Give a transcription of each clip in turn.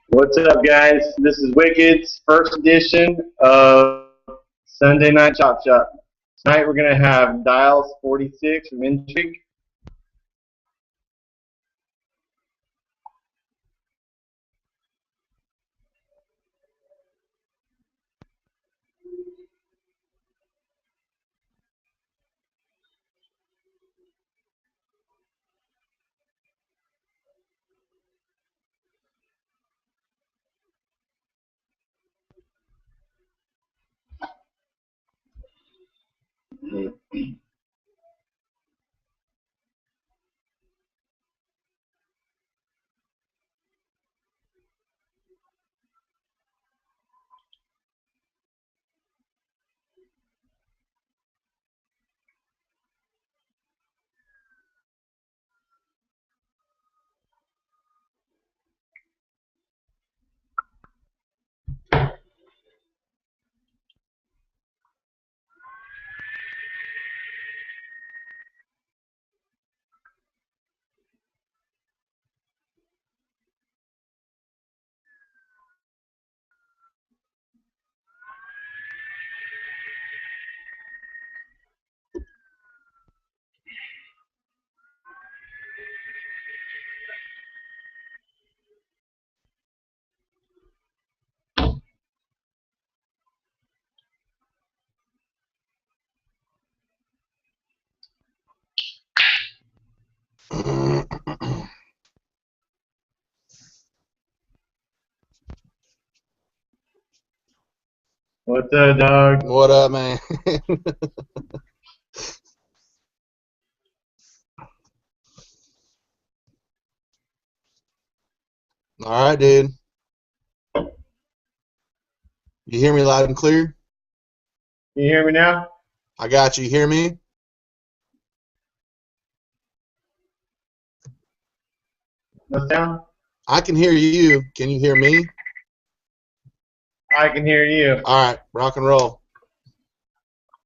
What's up, guys? This is Wicked's first edition of Sunday Night Chop Shop. Tonight we're going to have Dials 46 from Intrigue. What's up, dog? What up, man? All right, dude. You hear me loud and clear? Can you hear me now? I got you. You hear me? No sound? I can hear you. Can you hear me? I can hear you. All right, rock and roll.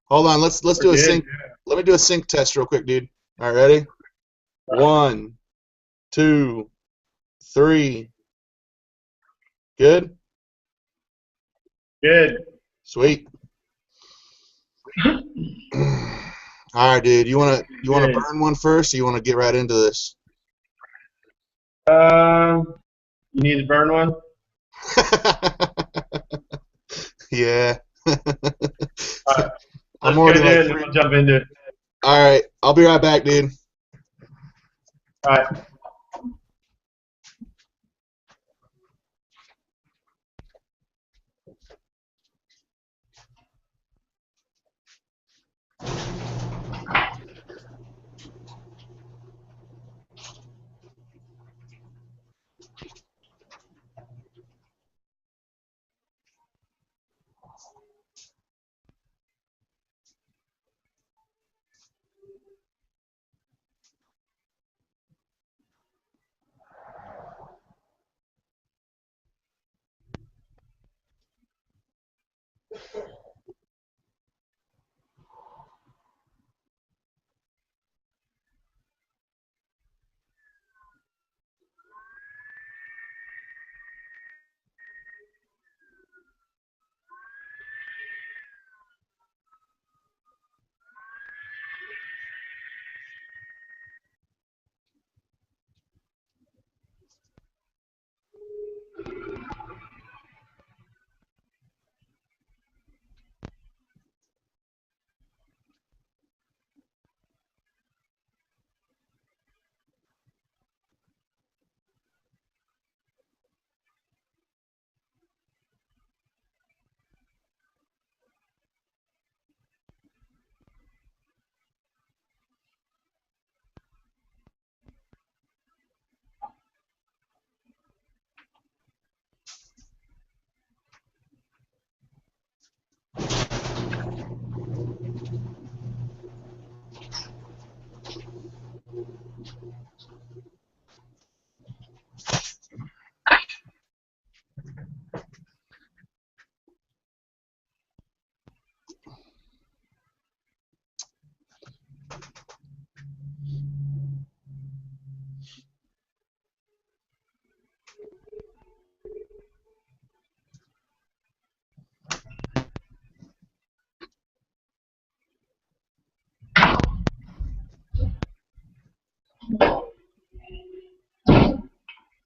Hold on. Let's do a good. sync. Let me do a sync test real quick, dude. All right, ready? 1, 2, 3. Good. Good. Sweet. All right, dude. You wanna Good. burn one first, or you wanna get right into this? You need to burn one? Yeah. All right. I'm Let's already go do like it and then we'll jump into it. All right, I'll be right back, dude. All right.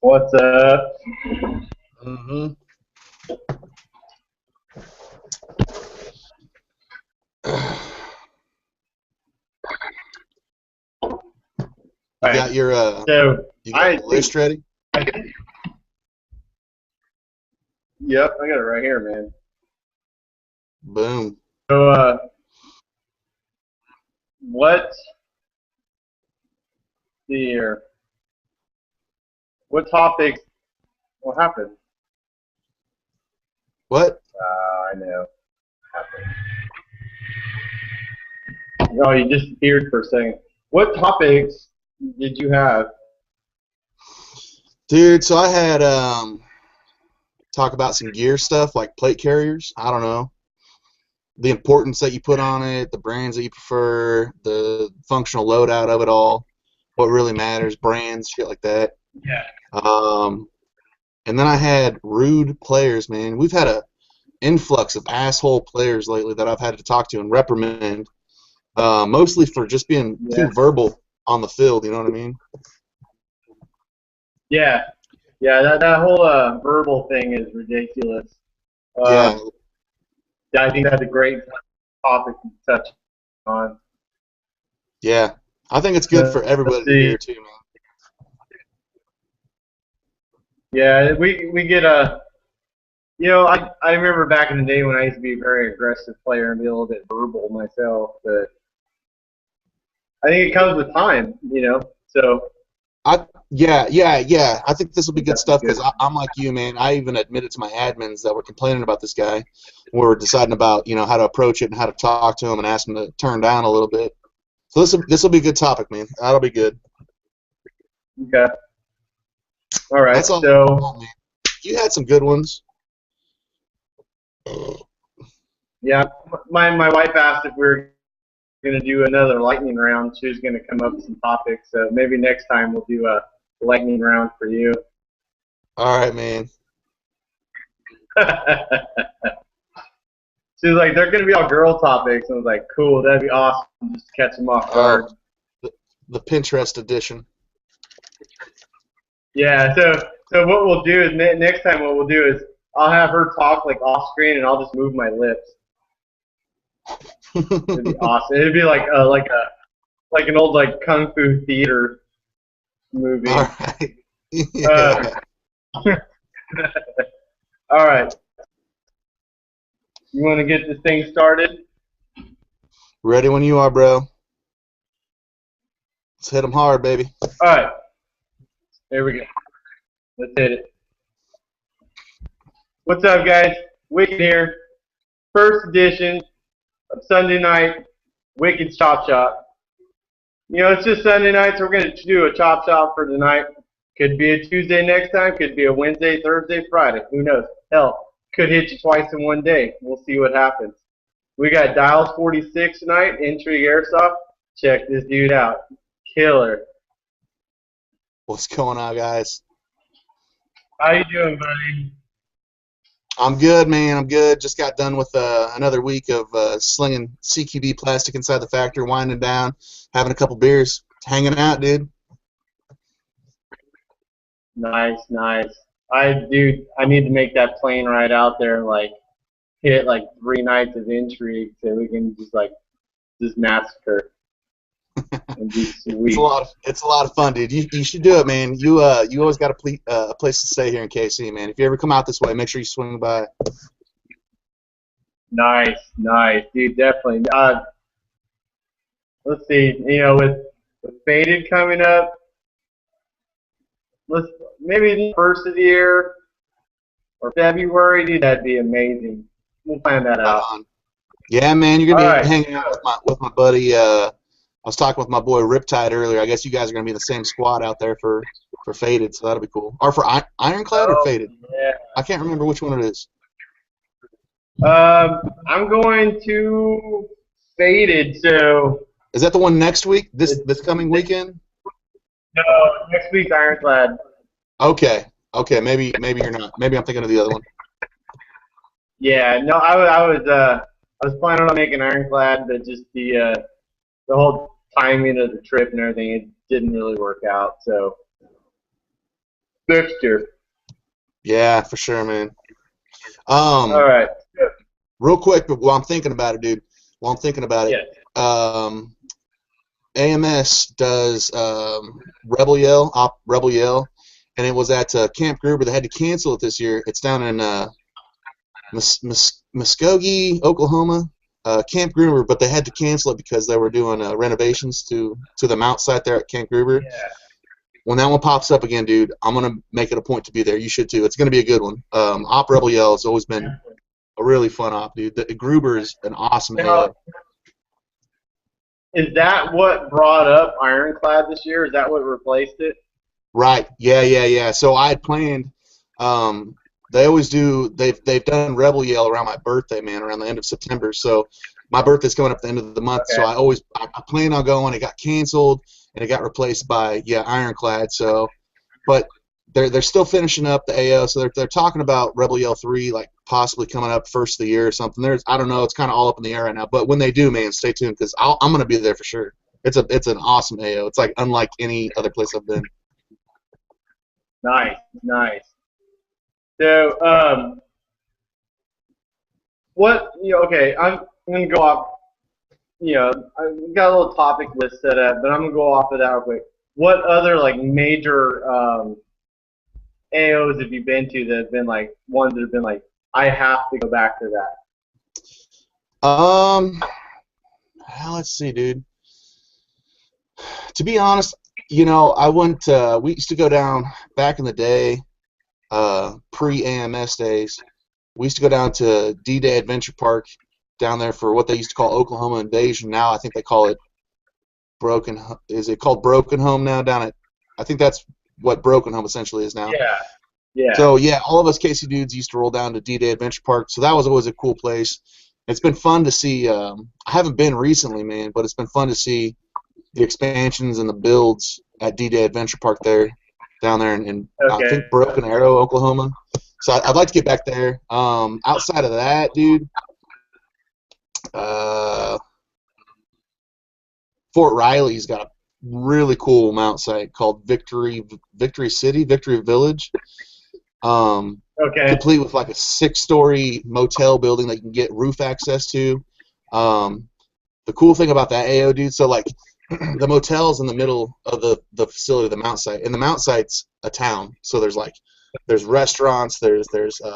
What's up? Mm-hmm. You got your So you got the list ready? Yep, I got it right here, man. Boom. So what? See here. What topics? What happened? What? I know. What happened? Oh, you disappeared for a second. What topics did you have? Dude, so I had talk about some gear stuff like plate carriers. I don't know. The importance that you put on it, the brands that you prefer, the functional loadout of it all, what really matters, brands, shit like that. Yeah. And then I had rude players, man. We've had a influx of asshole players lately that I've had to talk to and reprimand, mostly for just being too verbal on the field. You know what I mean? Yeah. Yeah. That whole verbal thing is ridiculous. Yeah. I think that's a great topic to touch on. Yeah. I think it's good for everybody to hear too, man. Yeah, we get a. You know, I remember back in the day when I used to be a very aggressive player and be a little bit verbal myself, but I think it comes with time, you know. So Yeah. I think this will be good stuff because I'm like you, man. I even admitted to my admins that were complaining about this guy. We're deciding about how to approach it and how to talk to him and ask him to turn down a little bit. So this will be a good topic, man. That'll be good. Okay. All right. That's all. So Man. You had some good ones. Yeah, my wife asked if we were going to do another lightning round. She was going to come up with some topics. So maybe next time we'll do a lightning round for you. All right, man. She was like, they're going to be all girl topics. I was like, cool, that'd be awesome. Just catch them off guard. The Pinterest edition. Yeah, so what we'll do is next time what we'll do is I'll have her talk like off screen and I'll just move my lips. It'd be awesome. It'd be like an old like kung fu theater movie. All right. Yeah. All right. You want to get this thing started? Ready when you are, bro. Let's hit them hard, baby. All right. There we go. Let's hit it. What's up, guys? Wicked here. First edition of Sunday night Wicked Chop Shop. You know, it's just Sunday night, so we're going to do a chop shop for tonight. Could be a Tuesday next time. Could be a Wednesday, Thursday, Friday. Who knows? Hell, could hit you twice in one day. We'll see what happens. We got Dials 46 tonight, Intrigue Airsoft. Check this dude out. Killer. What's going on, guys? How you doing, buddy? I'm good, man. I'm good. Just got done with another week of slinging CQB plastic inside the factory, winding down, having a couple beers, hanging out, dude. Nice, nice. I need to make that plane ride out there and like hit like 3 nights of Intrigue so we can just massacre. And be sweet. It's a lot of fun, dude. You should do it, man. You always got a place to stay here in KC, man. If you ever come out this way, make sure you swing by. Nice, dude. Definitely. Let's see. You know, with Faded coming up, maybe the first of the year or February, dude. That'd be amazing. We'll find that out. Yeah, man. You're gonna be hanging out with my buddy. I was talking with my boy Riptide earlier. I guess you guys are going to be in the same squad out there for Faded, so that'll be cool. Or for Ironclad or Faded? Yeah. I can't remember which one it is. I'm going to Faded, so... Is that the one next week? This coming weekend? No, next week's Ironclad. Okay, maybe you're not. Maybe I'm thinking of the other one. Yeah, no, I was planning on making Ironclad, but just the whole timing of the trip and everything, it didn't really work out. So, fixture. Yeah, for sure, man. All right. Real quick, but while I'm thinking about it, dude, while I'm thinking about it, Yeah. AMS does Rebel Yell, and it was at Camp Gruber. They had to cancel it this year. It's down in Muskogee, Oklahoma, Camp Gruber, but they had to cancel it because they were doing renovations to the mount site there at Camp Gruber. Yeah. When that one pops up again, dude, I'm gonna make it a point to be there. You should too. It's gonna be a good one. Op Rebel Yell has always been a really fun op, dude. The Gruber is an awesome AO. Is that what brought up Ironclad this year? Is that what replaced it? Right. Yeah. So I had planned. They always do. They've done Rebel Yell around my birthday, man, around the end of September. So my birthday's coming up at the end of the month. Okay. So I planned on going. It got canceled and it got replaced by Ironclad. So, but they're still finishing up the AO. So they're talking about Rebel Yell 3 like possibly coming up first of the year or something. I don't know. It's kind of all up in the air right now. But when they do, man, stay tuned because I'm gonna be there for sure. It's an awesome AO. It's like unlike any other place I've been. Nice. So, okay, I'm going to go off, I've got a little topic list set up, but I'm going to go off of that real quick. What other, like, major AOs have you been to that have been, like, ones that have been, like, I have to go back to that? Let's see, dude. To be honest, I went, we used to go down back in the day, pre-AMS days. We used to go down to D-Day Adventure Park down there for what they used to call Oklahoma Invasion. Now I think they call it is it called Broken Home now down at, I think that's what Broken Home essentially is now. Yeah. So, all of us Casey dudes used to roll down to D-Day Adventure Park, so that was always a cool place. It's been fun to see, I haven't been recently, man, but it's been fun to see the expansions and the builds at D-Day Adventure Park down there in Okay. I think Broken Arrow, Oklahoma. So I'd like to get back there. Outside of that, dude, Fort Riley's got a really cool mount site called Victory Village. Okay. Complete with like a 6-story motel building that you can get roof access to. The cool thing about that AO, dude, so like the motel's in the middle of the facility, the mount site, and the mount site's a town. So there's restaurants, there's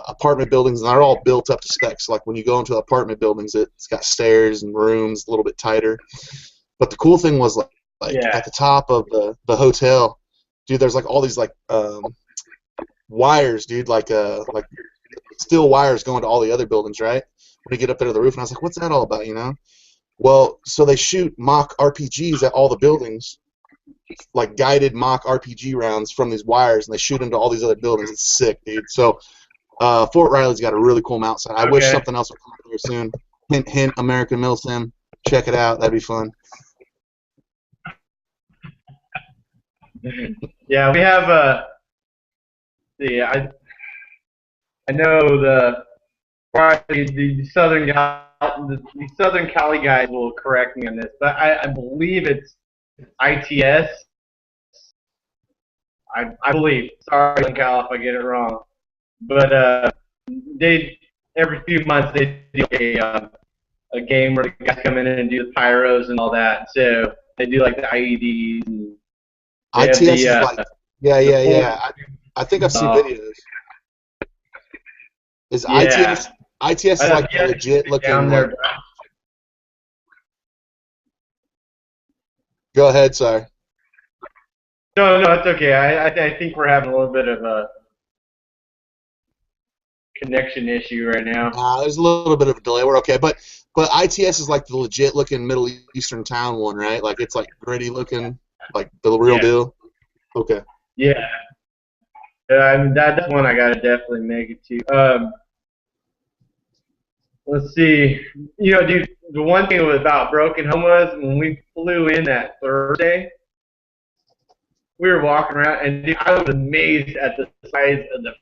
apartment buildings, and they're all built up to specs. So like when you go into apartment buildings, it's got stairs and rooms a little bit tighter. But the cool thing was like at the top of the hotel, dude, there's like all these like wires, dude, like steel wires going to all the other buildings, right? When you get up there to the roof, and I was like, what's that all about, Well, so they shoot mock RPGs at all the buildings, like guided mock RPG rounds from these wires, and they shoot into all these other buildings. It's sick, dude. So Fort Riley's got a really cool mount site. I wish something else would come up here soon. Hint, hint, American Milsim. Check it out. That'd be fun. Yeah, we have I know the Southern Cali guys will correct me on this, but I believe it's ITS. I believe. Sorry, Southern Cal, if I get it wrong. But they every few months they do a game where the guys come in and do the pyros and all that. So they do like the IEDs. And ITS is like, yeah. I think I've seen videos. Is ITS is like legit looking? Like, go ahead, sorry. No, it's okay. I think we're having a little bit of a connection issue right now. There's a little bit of a delay. We're okay, but ITS is like the legit looking Middle Eastern town one, right? Like it's like gritty looking, like the real deal. Okay. Yeah. I mean, that's one I gotta definitely make it to. Let's see. Dude, the one thing about Broken Home was when we flew in that Thursday, we were walking around, and dude, I was amazed at the size of the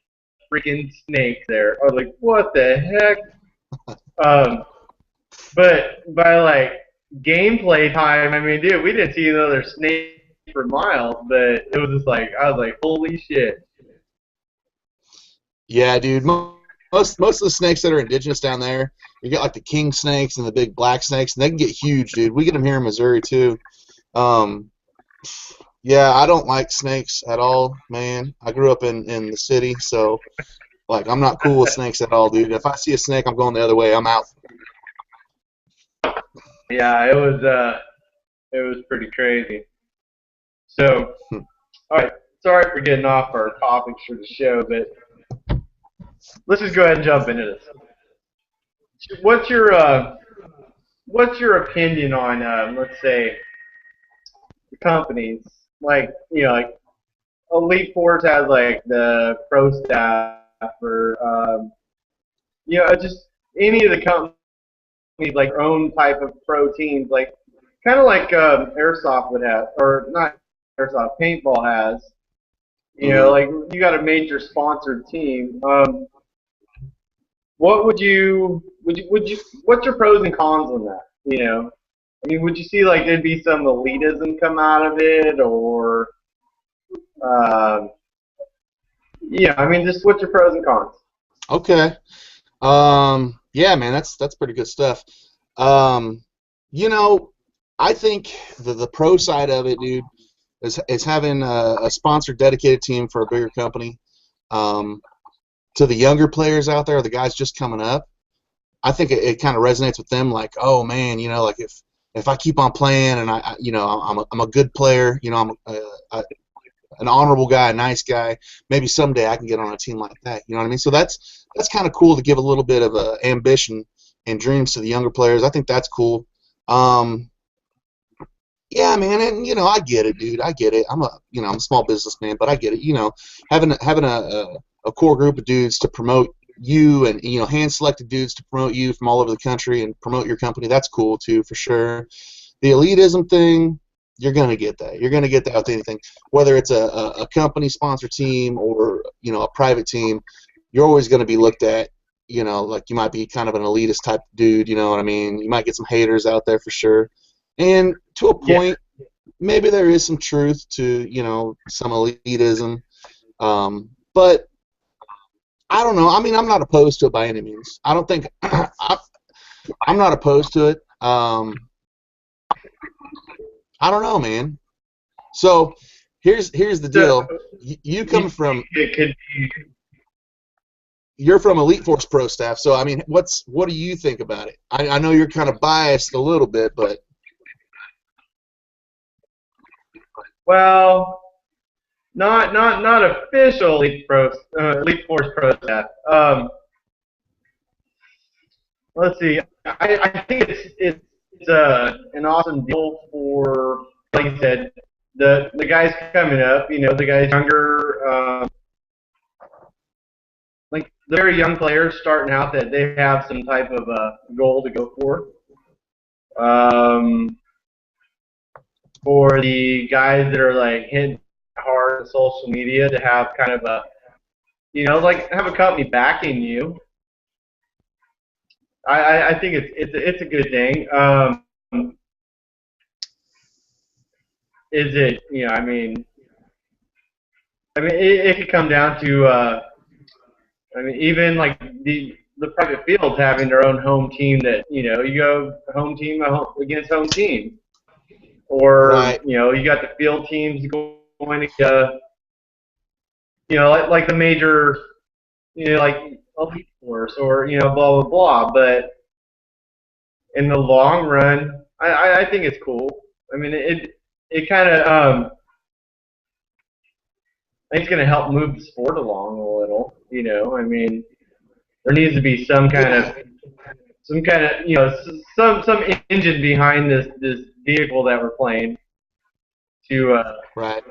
freaking snakes there. I was like, what the heck? But by like gameplay time, I mean, dude, we didn't see another snake for miles, but it was just like, I was like, holy shit. Yeah, dude. Most of the snakes that are indigenous down there, you get like the king snakes and the big black snakes, and they can get huge, dude. We get them here in Missouri too. Um, yeah, I don't like snakes at all, man. I grew up in the city, so like I'm not cool with snakes at all, dude. If I see a snake, I'm going the other way. I'm out. Yeah, it was pretty crazy. So, all right, sorry for getting off our topics for the show, but let's just go ahead and jump into this. What's your opinion on let's say companies like like Elite Force has like the pro staff or just any of the companies like their own type of pro teams like kind of like Airsoft would have or not Airsoft paintball has. Mm-hmm. Like you got a major sponsored team. What would you what's your pros and cons on that? I mean, would you see like there'd be some elitism come out of it, or um, I mean, just what's your pros and cons? Okay. Yeah, man, that's pretty good stuff. Um, you know, I think the pro side of it, dude, is having a sponsored dedicated team for a bigger company. Um, to the younger players out there, the guys just coming up, I think it kind of resonates with them. Like, oh man, like if I keep on playing and I'm a good player, I'm an honorable guy, a nice guy. Maybe someday I can get on a team like that. You know what I mean? So that's kind of cool to give a little bit of ambition and dreams to the younger players. I think that's cool. Um, yeah, man, and I get it, dude. I get it. I'm a small businessman, but I get it. Having a core group of dudes to promote you and hand selected dudes to promote you from all over the country and promote your company. That's cool too, for sure. The elitism thing, you're gonna get that. You're gonna get that with anything, whether it's a company sponsor team or a private team. You're always gonna be looked at. Like you might be kind of an elitist type dude. You know what I mean? You might get some haters out there for sure. And to a Yeah, point, maybe there is some truth to some elitism. But I don't know. I mean, I'm not opposed to it by any means. I don't think I'm not opposed to it. I don't know, man. So here's the so deal. You come from it could be. you're from Elite Force Pro staff. So I mean, what do you think about it? I know you're kind of biased a little bit, but Well, not official Elite Force Pro staff. Let's see. I think it's an awesome deal for, like you said, the guys coming up. The guys younger, like the very young players starting out that they have some type of goal to go for. For the guys that are like hitting hard on social media to have kind of a, like have a company backing you. I think it's a good thing. Is it? I mean, it could come down to. I mean, even like the private fields having their own home team that you go home team against home team, or right, you got the field teams going to like the major like Elite Force or blah blah blah. But in the long run, I think it's cool. I mean, it kind of I think it's going to help move the sport along a little. I mean, there needs to be yeah, some kind of some engine behind this vehicle that we're playing to right.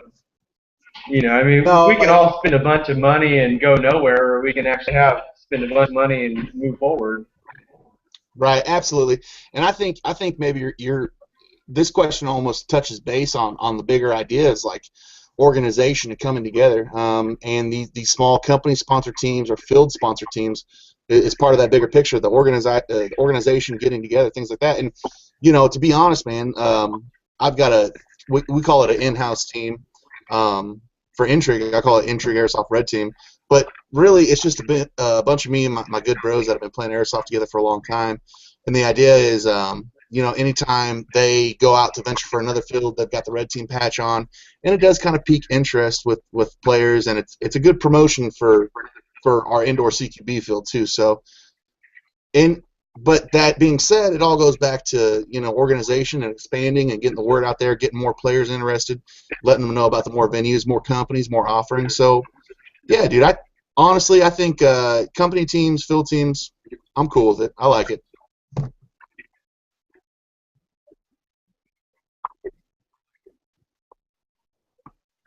I mean, we No, can all spend a bunch of money and go nowhere, or we can actually spend a bunch of money and move forward. right, absolutely. And I think maybe this question almost touches base on the bigger ideas like organization and coming together. And these small company sponsor teams or field sponsor teams is part of that bigger picture. The organization getting together, things like that. And to be honest, man, I've got we call it an in-house team for Intrigue. I call it Intrigue Airsoft Red Team. But really, it's just a bunch of me and my good bros that have been playing airsoft together for a long time. And the idea is, anytime they go out to venture for another field, they've got the red team patch on, and it does kind of pique interest with players, and it's a good promotion for our indoor CQB field too. So, but that being said, it all goes back to organization and expanding and getting the word out there, getting more players interested, letting them know about the more venues, more companies, more offerings. So, yeah, dude, I think company teams, field teams, I'm cool with it. I like it.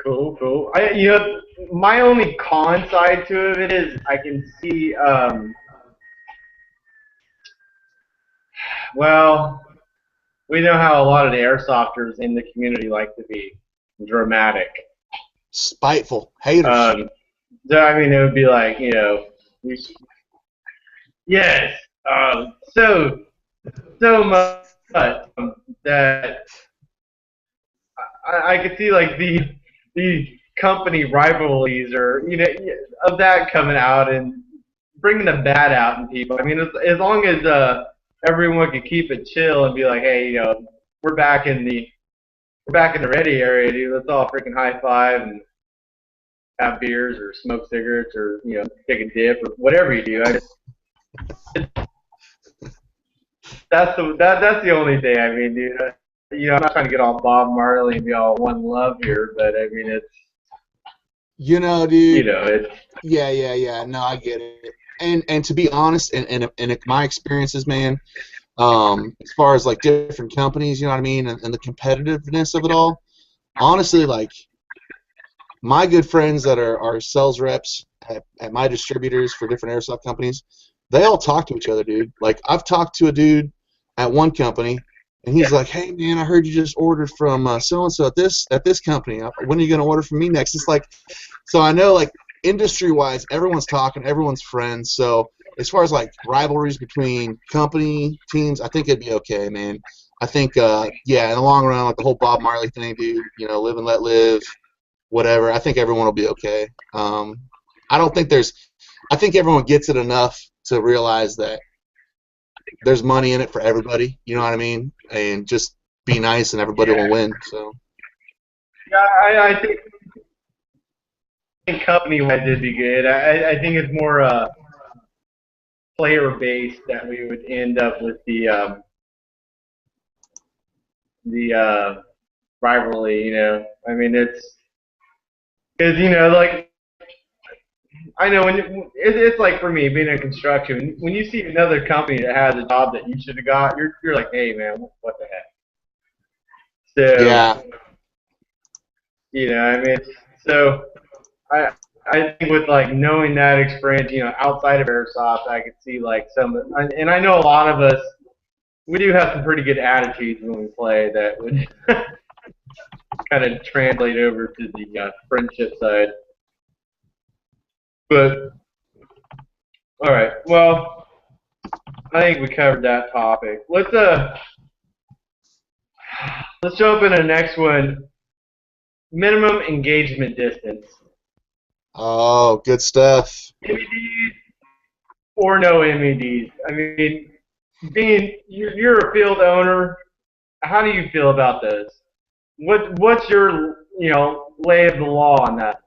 Cool. My only con side to it is I can see, well, we know how a lot of the airsofters in the community like to be dramatic. Spiteful. Haters. So, I mean, it would be like, yes, so much that I could see like the company rivalries or of that coming out and bringing the bad out in people. I mean, as long as everyone could keep it chill and be like, hey, we're back in the ready area, dude. Let's all freaking high five and have beers or smoke cigarettes or take a dip or whatever you do. That's the only thing. I mean, dude. I'm not trying to get all Bob Marley and be all one love here, but I mean it's. Dude. It's. Yeah. No, I get it. And to be honest, and my experiences, man, as far as like different companies, you know what I mean, and the competitiveness of it all. Honestly, like my good friends that are sales reps at my distributors for different airsoft companies, they all talk to each other, dude. Like I've talked to a dude at one company, and he's like, "Hey, man, I heard you just ordered from so and so at this company. When are you gonna order from me next?" It's like, so I know like industry-wise, everyone's talking, everyone's friends. So as far as like rivalries between company teams, I think it'd be okay, man. I think, in the long run, like the whole Bob Marley thing, dude, live and let live, whatever. I think everyone will be okay. I think everyone gets it enough to realize that there's money in it for everybody. You know what I mean? And just be nice, and everybody will win. So. Yeah, I think company-wise it'd be good. I think it's more player-based that we would end up with the rivalry. I mean it's because like. I know it's like for me being in construction. When you see another company that has a job that you should have got, you're like, hey man, what the heck? So yeah. I mean, so I think with like knowing that experience, outside of airsoft, I could see like and I know a lot of us, we do have some pretty good attitudes when we play that would kind of translate over to the friendship side. But all right, well, I think we covered that topic. Let's jump into the next one. Minimum engagement distance. Oh, good stuff. MEDs or no MEDs? I mean, you're a field owner. How do you feel about those? What's your lay of the law on that?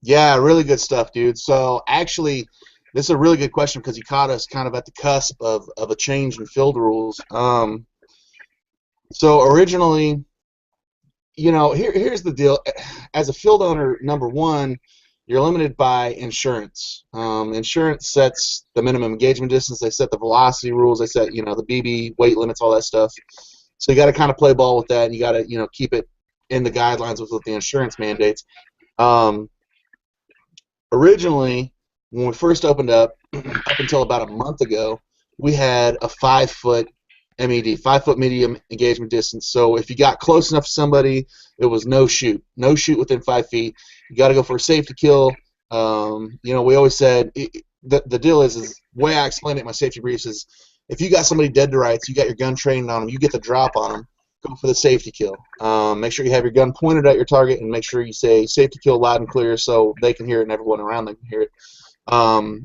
Yeah, really good stuff, dude. So actually, this is a really good question because you caught us kind of at the cusp of a change in field rules. So originally, here's the deal. As a field owner, number one, you're limited by insurance. Insurance sets the minimum engagement distance. They set the velocity rules. They set, the BB weight limits, all that stuff. So you got to kind of play ball with that, and you got to, keep it in the guidelines with the insurance mandates. Originally, when we first opened up until about a month ago, we had a 5-foot MED, 5-foot medium engagement distance. So if you got close enough to somebody, it was no shoot within 5 feet. You got to go for a safety kill. We always said the deal is the way I explained it in my safety briefs is if you got somebody dead to rights, you got your gun trained on them, you get the drop on them, go for the safety kill. Make sure you have your gun pointed at your target, and make sure you say safety kill loud and clear so they can hear it and everyone around them can hear it.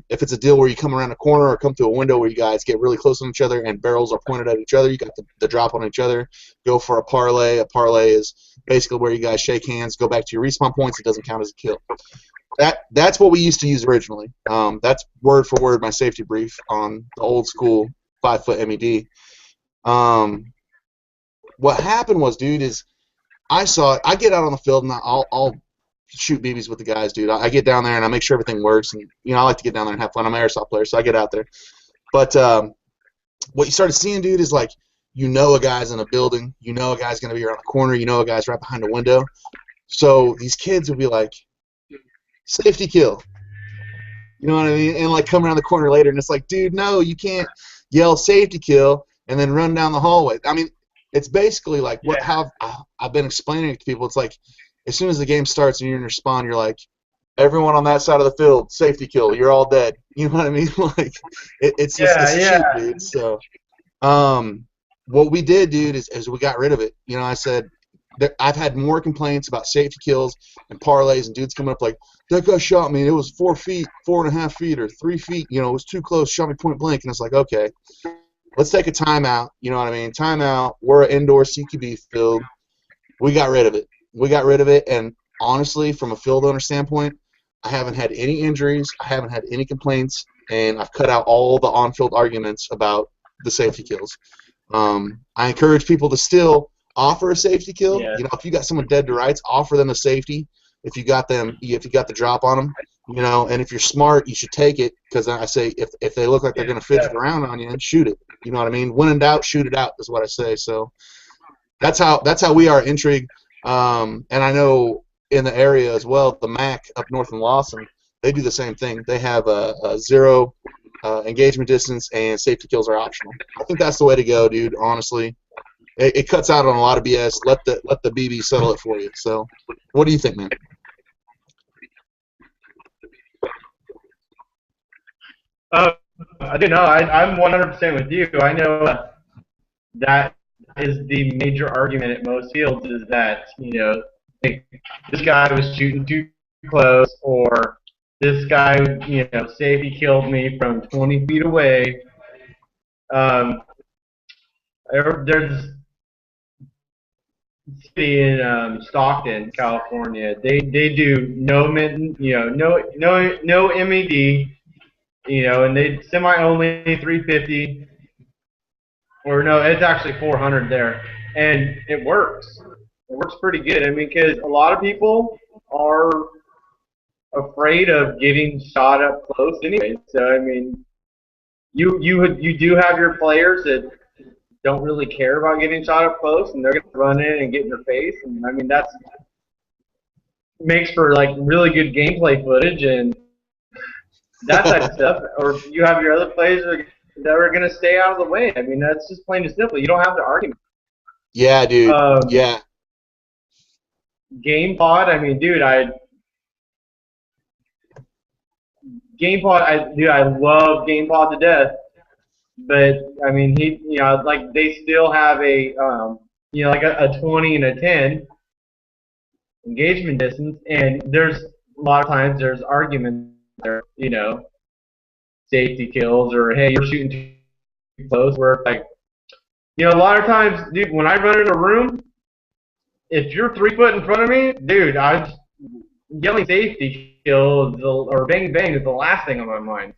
If it's a deal where you come around a corner or come through a window where you guys get really close on each other and barrels are pointed at each other, you got the drop on each other, go for a parlay. A parlay is basically where you guys shake hands, go back to your respawn points. It doesn't count as a kill. That's what we used to use originally. That's word for word my safety brief on the old school 5-foot MED. What happened was, dude, is I saw it. I get out on the field and I'll shoot BBs with the guys, dude. I get down there and I make sure everything works, and I like to get down there and have fun. I'm an airsoft player, so I get out there. But what you started seeing, dude, is like a guy's in a building, a guy's gonna be around a corner, a guy's right behind a window. So these kids would be like, safety kill. You know what I mean? And like come around the corner later, and it's like, dude, no, you can't yell safety kill and then run down the hallway. I mean, it's basically like how I've been explaining it to people. It's like, as soon as the game starts and you're in your spawn, you're like, everyone on that side of the field, safety kill. You're all dead. You know what I mean? Like, it's just a shoot, dude. So, what we did, dude, is we got rid of it. I said that I've had more complaints about safety kills and parlays and dudes coming up like, that guy shot me. It was 4 feet, 4.5 feet, or 3 feet. It was too close. Shot me point blank. And it's like, okay, let's take a timeout. You know what I mean? Timeout. We're an indoor CQB field. We got rid of it. And honestly, from a field owner standpoint, I haven't had any injuries, I haven't had any complaints, and I've cut out all the on-field arguments about the safety kills. I encourage people to still offer a safety kill. Yeah. If you got someone dead to rights, offer them a safety. If you got the drop on them, and if you're smart, you should take it, because I say if they look like they're going to fidget around on you, shoot it. You know what I mean? When in doubt, shoot it out is what I say. So that's how we are at Intrigue. And I know in the area as well, the MAC up north in Lawson, they do the same thing. They have a 0 engagement distance, and safety kills are optional. I think that's the way to go, dude. Honestly, it cuts out on a lot of BS. Let the BB settle it for you. So, what do you think, man? I do know. I'm 100% with you. I know that is the major argument at most fields, is that this guy was shooting too close, or this guy safety killed me from 20 feet away. There's a city in Stockton, California. They do no MED, and they semi-only 350. Or no, it's actually 400 there, and it works. It works pretty good. I mean, because a lot of people are afraid of getting shot up close anyway. So I mean, you do have your players that don't really care about getting shot up close, and they're gonna run in and get in your face. And I mean, that's makes for like really good gameplay footage and that type of stuff. Or you have your other players that are going to stay out of the way. I mean, that's just plain and simple. You don't have to argue. Yeah, dude. Yeah. GamePod, I mean, dude, I love GamePod to death. But I mean, they still have a like a 20 and a 10 engagement distance, and there's a lot of times there's arguments there, safety kills, or hey, you're shooting too close. Where like, a lot of times, dude, when I run in a room, if you're 3 foot in front of me, dude, I'm yelling safety kill or bang bang is the last thing on my mind.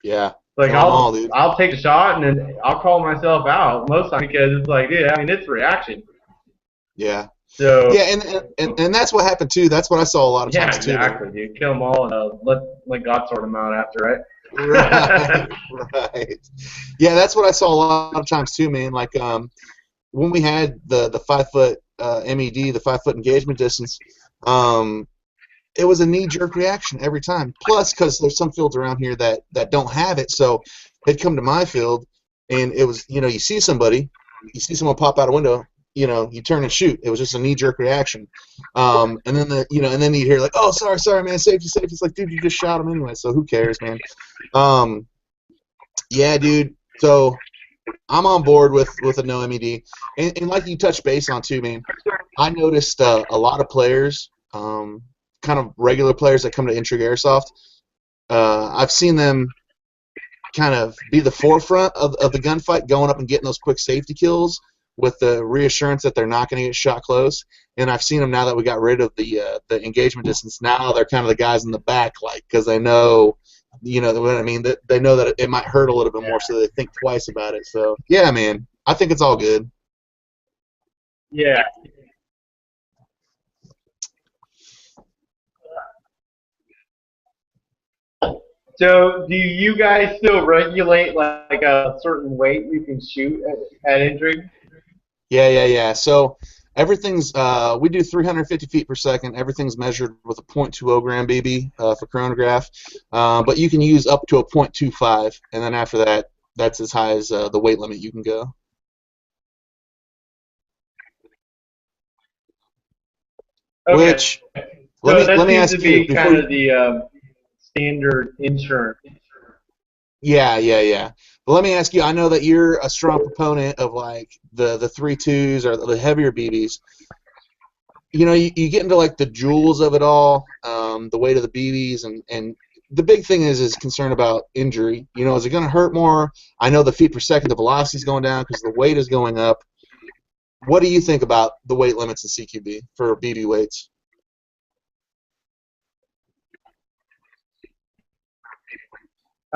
Yeah. Like I'll take a shot and then I'll call myself out most times, because it's like, dude, I mean, it's reaction. Yeah. So yeah, and that's what happened too. That's what I saw a lot of times too. Yeah, exactly, dude. Kill them all and let God sort them out after, right? Right. Yeah, that's what I saw a lot of times too, man. Like when we had the 5-foot MED, the 5-foot engagement distance, it was a knee-jerk reaction every time. Plus, because there's some fields around here that don't have it, so they'd come to my field, and it was, you see someone pop out a window, you turn and shoot. It was just a knee-jerk reaction. And then and then you hear like, oh, sorry, man, safety. It's like, dude, you just shot him anyway, so who cares, man? Yeah, dude. So I'm on board with a no MED, and like you touched base on too, man. I noticed a lot of players, kind of regular players that come to Intrigue Airsoft. I've seen them kind of be the forefront of the gunfight, going up and getting those quick safety kills with the reassurance that they're not going to get shot close. And I've seen them now that we got rid of the engagement distance. Now they're kind of the guys in the back, like, because they know, you know what I mean. That they know that it might hurt a little bit more, so they think twice about it. So yeah, man, I think it's all good. Yeah. So, do you guys still regulate like a certain weight you can shoot at Intrigue? Yeah. So everything's we do 350 feet per second. Everything's measured with a .20 gram BB for chronograph, but you can use up to a .25, and then after that, that's as high as the weight limit you can go. Okay. Which So that let me seems to ask you be before kind you, of the standard insurance. yeah. But let me ask you. I know that you're a strong proponent of like the 3.2s or the heavier BBs. You know, you get into like the joules of it all, the weight of the BBs, and the big thing is concern about injury. You know, is it going to hurt more? I know the feet per second, the velocity is going down because the weight is going up. What do you think about the weight limits in CQB for BB weights?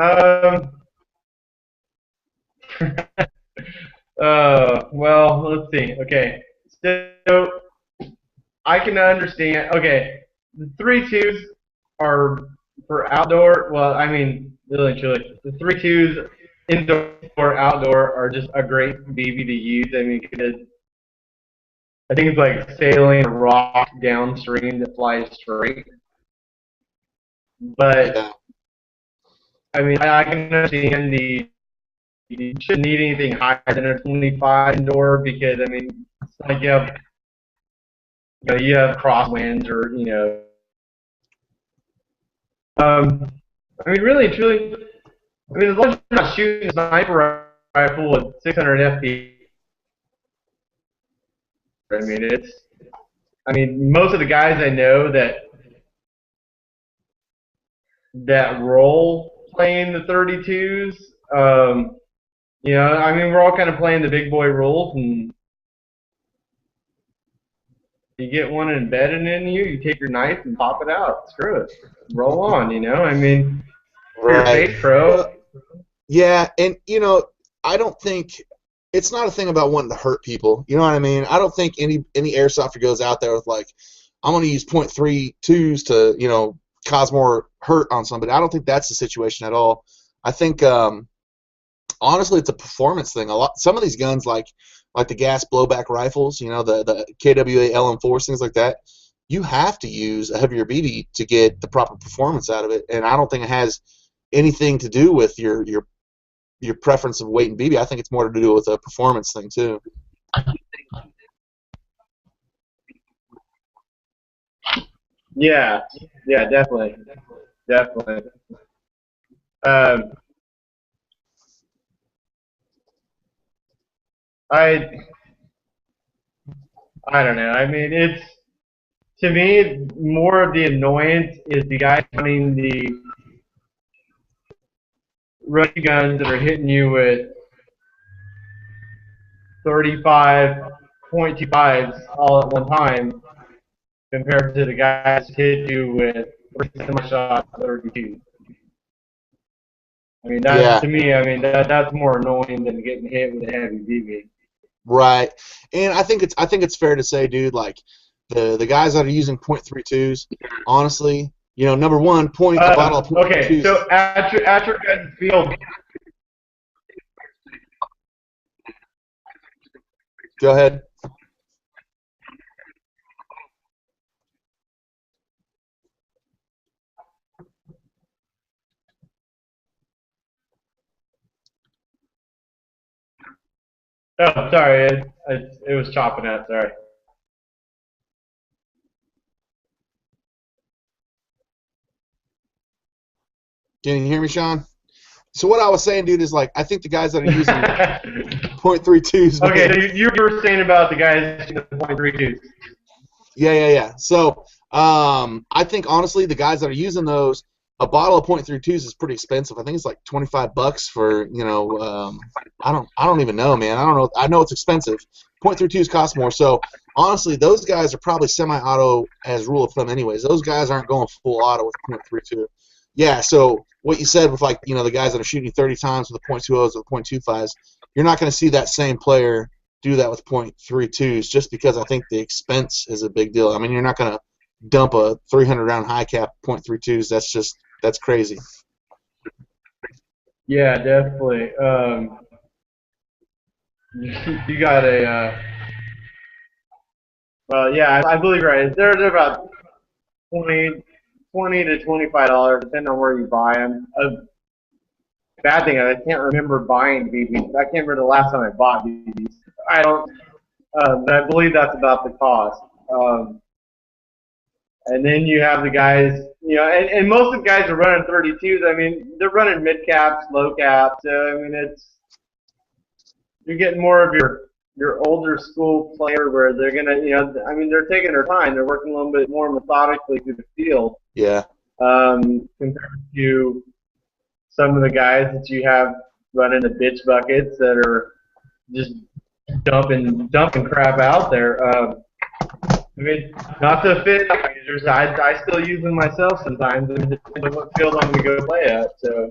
Um, well, let's see. Okay, so I can understand. Okay, the 3.2s are for outdoor. Well, I mean, really, truly, the 3.2s indoor, outdoor are just a great BB to use. I mean, because I think it's like sailing a rock downstream that flies straight. But Yeah, I mean, I can understand the you shouldn't need anything higher than a 25 indoor because I mean, it's like you have crosswinds or I mean, really, truly, I mean, as long as you're not shooting a sniper rifle with 600 FPS, I mean, I mean, most of the guys I know that roll playing the 32s, I mean, we're all kind of playing the big boy rules, and you get one embedded in you, you take your knife and pop it out. Screw it. Roll on, I mean, for your right. face pro. Well, yeah, and you know, I don't think it's not a thing about wanting to hurt people. You know what I mean? I don't think any airsofter goes out there with like, I'm going to use .32s to cause more hurt on somebody. I don't think that's the situation at all. I think honestly, it's a performance thing. Some of these guns like the gas blowback rifles, the KWA LM4s, things like that. You have to use a heavier BB to get the proper performance out of it, and I don't think it has anything to do with your preference of weight and BB. I think it's more to do with a performance thing too. Yeah, yeah, definitely. Um, I I don't know. I mean, it's to me more of the annoyance is the guys running the rugby guns that are hitting you with 35.25s all at one time compared to the guys that hit you with semi-shot 32. I mean, that Yeah, to me, I mean that's more annoying than getting hit with a heavy BB. right. And I think it's fair to say, dude, like the guys that are using .32s, honestly, number one, point a bottle of Okay, .32s. so at your guys' field, Go ahead. oh, sorry, it was chopping out. Sorry. Can you hear me, Sean? So what I was saying, dude, is like I think the guys that are using .32s. Okay, Man, so you were saying about the guys using the .32s. yeah. So I think honestly, the guys that are using those, a bottle of .32s is pretty expensive. I think it's like $25 for I don't even know, man. I don't know. I know it's expensive. .32s cost more. So honestly, those guys are probably semi-auto as rule of thumb, anyways. Those guys aren't going full auto with .32. Yeah. So what you said with the guys that are shooting 30 times with the .20s or the .25s, you're not going to see that same player do that with .32s just because I think the expense is a big deal. I mean, you're not going to dump a 300 round high cap .32s. That's crazy. Yeah, definitely. You got well, yeah, I believe you're right. They're about 20 to $25, depending on where you buy them. Bad thing, I can't remember buying BBs. I can't remember the last time I bought BBs. I don't, but I believe that's about the cost. And then you have the guys, and most of the guys are running 32s. I mean, they're running mid caps, low caps. I mean, you're getting more of your older school player where they're gonna, I mean, they're taking their time. They're working a little bit more methodically through the field. Yeah. Compared to some of the guys that you have running the bitch buckets that are just dumping crap out there. I mean, not to offend users, I still use them myself sometimes. It depends on what field I'm going to go play at. So,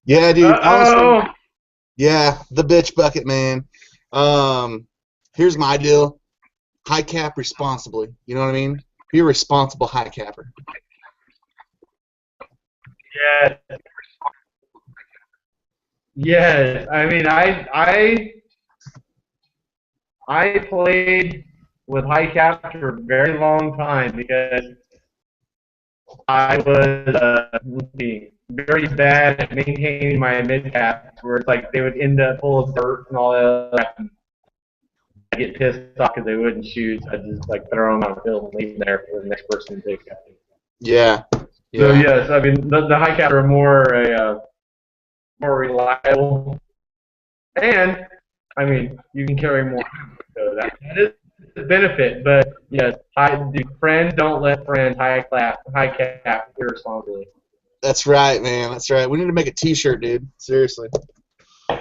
Yeah, dude. Uh-oh. Honestly, yeah, the bitch bucket, man. Here's my deal: high cap responsibly. You know what I mean? Be a responsible high capper. Yeah. Yes. I mean, I played with high caps for a very long time because I was very bad at maintaining my mid caps, where it's like they would end up full of dirt and all that. I get pissed off because they wouldn't shoot. So I just like throw them on the field and leave them there for the next person to take. Yeah. So yes, I mean the high caps are more reliable, and I mean you can carry more. So that is a benefit. But yes, friends don't let friends high cap irresponsibly. That's right, man. That's right. We need to make a T-shirt, dude. Seriously. All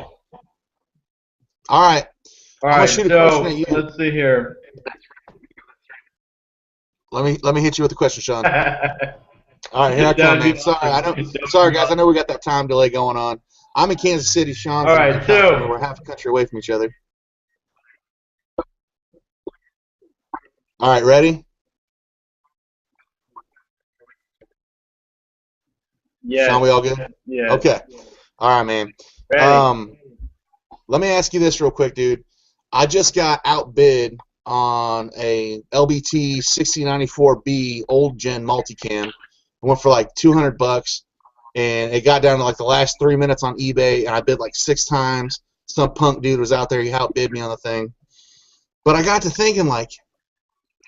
right. All I'm right, gonna shoot a question at you. Let's see here. Let me hit you with a question, Sean. All right, here I come, man. Sorry, guys. I know we got that time delay going on. I'm in Kansas City, Sean's All right, in California. We're half a country away from each other. All right, ready? Yeah. Sean, we all good? Yeah. Okay. All right, man. Ready. Let me ask you this real quick, dude. I just got outbid on a LBT 6094B old gen multicam. It went for like $200, and it got down to like the last 3 minutes on eBay, and I bid like 6 times. Some punk dude was out there. He outbid me on the thing. But I got to thinking, like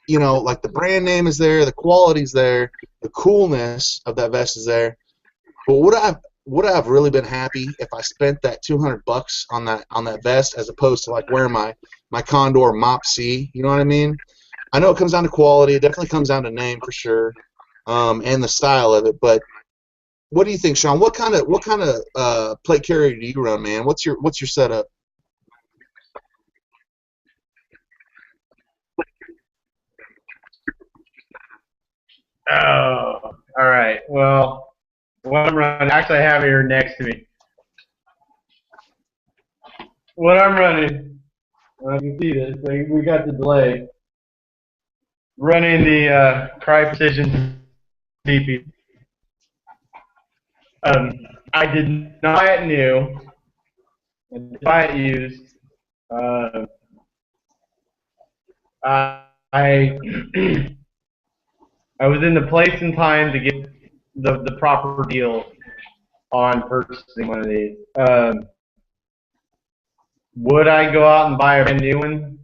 the brand name is there, the quality's there, the coolness of that vest is there. But would I have really been happy if I spent that $200 on that vest as opposed to like wearing my Condor Mop C? You know what I mean? I know it comes down to quality. It definitely comes down to name for sure, and the style of it. But what do you think, Sean? What kind of plate carrier do you run, man? What's your setup? Oh, all right. Well, what I'm running, actually, I have it here next to me. What I'm running, you can see this. We got the delay. Running the Cry Precision DP. I did not buy it new. I did buy it used. I I was in the place and time to get the proper deal on purchasing one of these. Would I go out and buy a brand new one?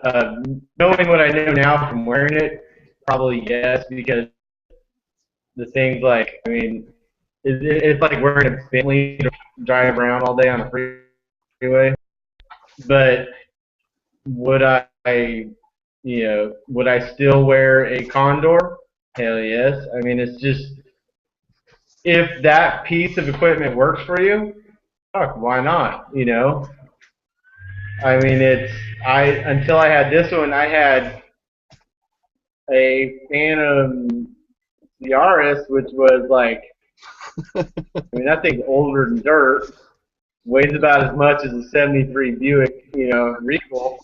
Knowing what I know now from wearing it, probably yes, because the things like, I mean, it's like wearing a Bentley to drive around all day on a freeway. But would would I still wear a Condor? Hell yes. I mean, it's just, if that piece of equipment works for you, fuck, why not? I mean, until I had this one, I had a Phantom Yaris, which was like, I mean, that thing's older than dirt, weighs about as much as a '73 Buick, Regal,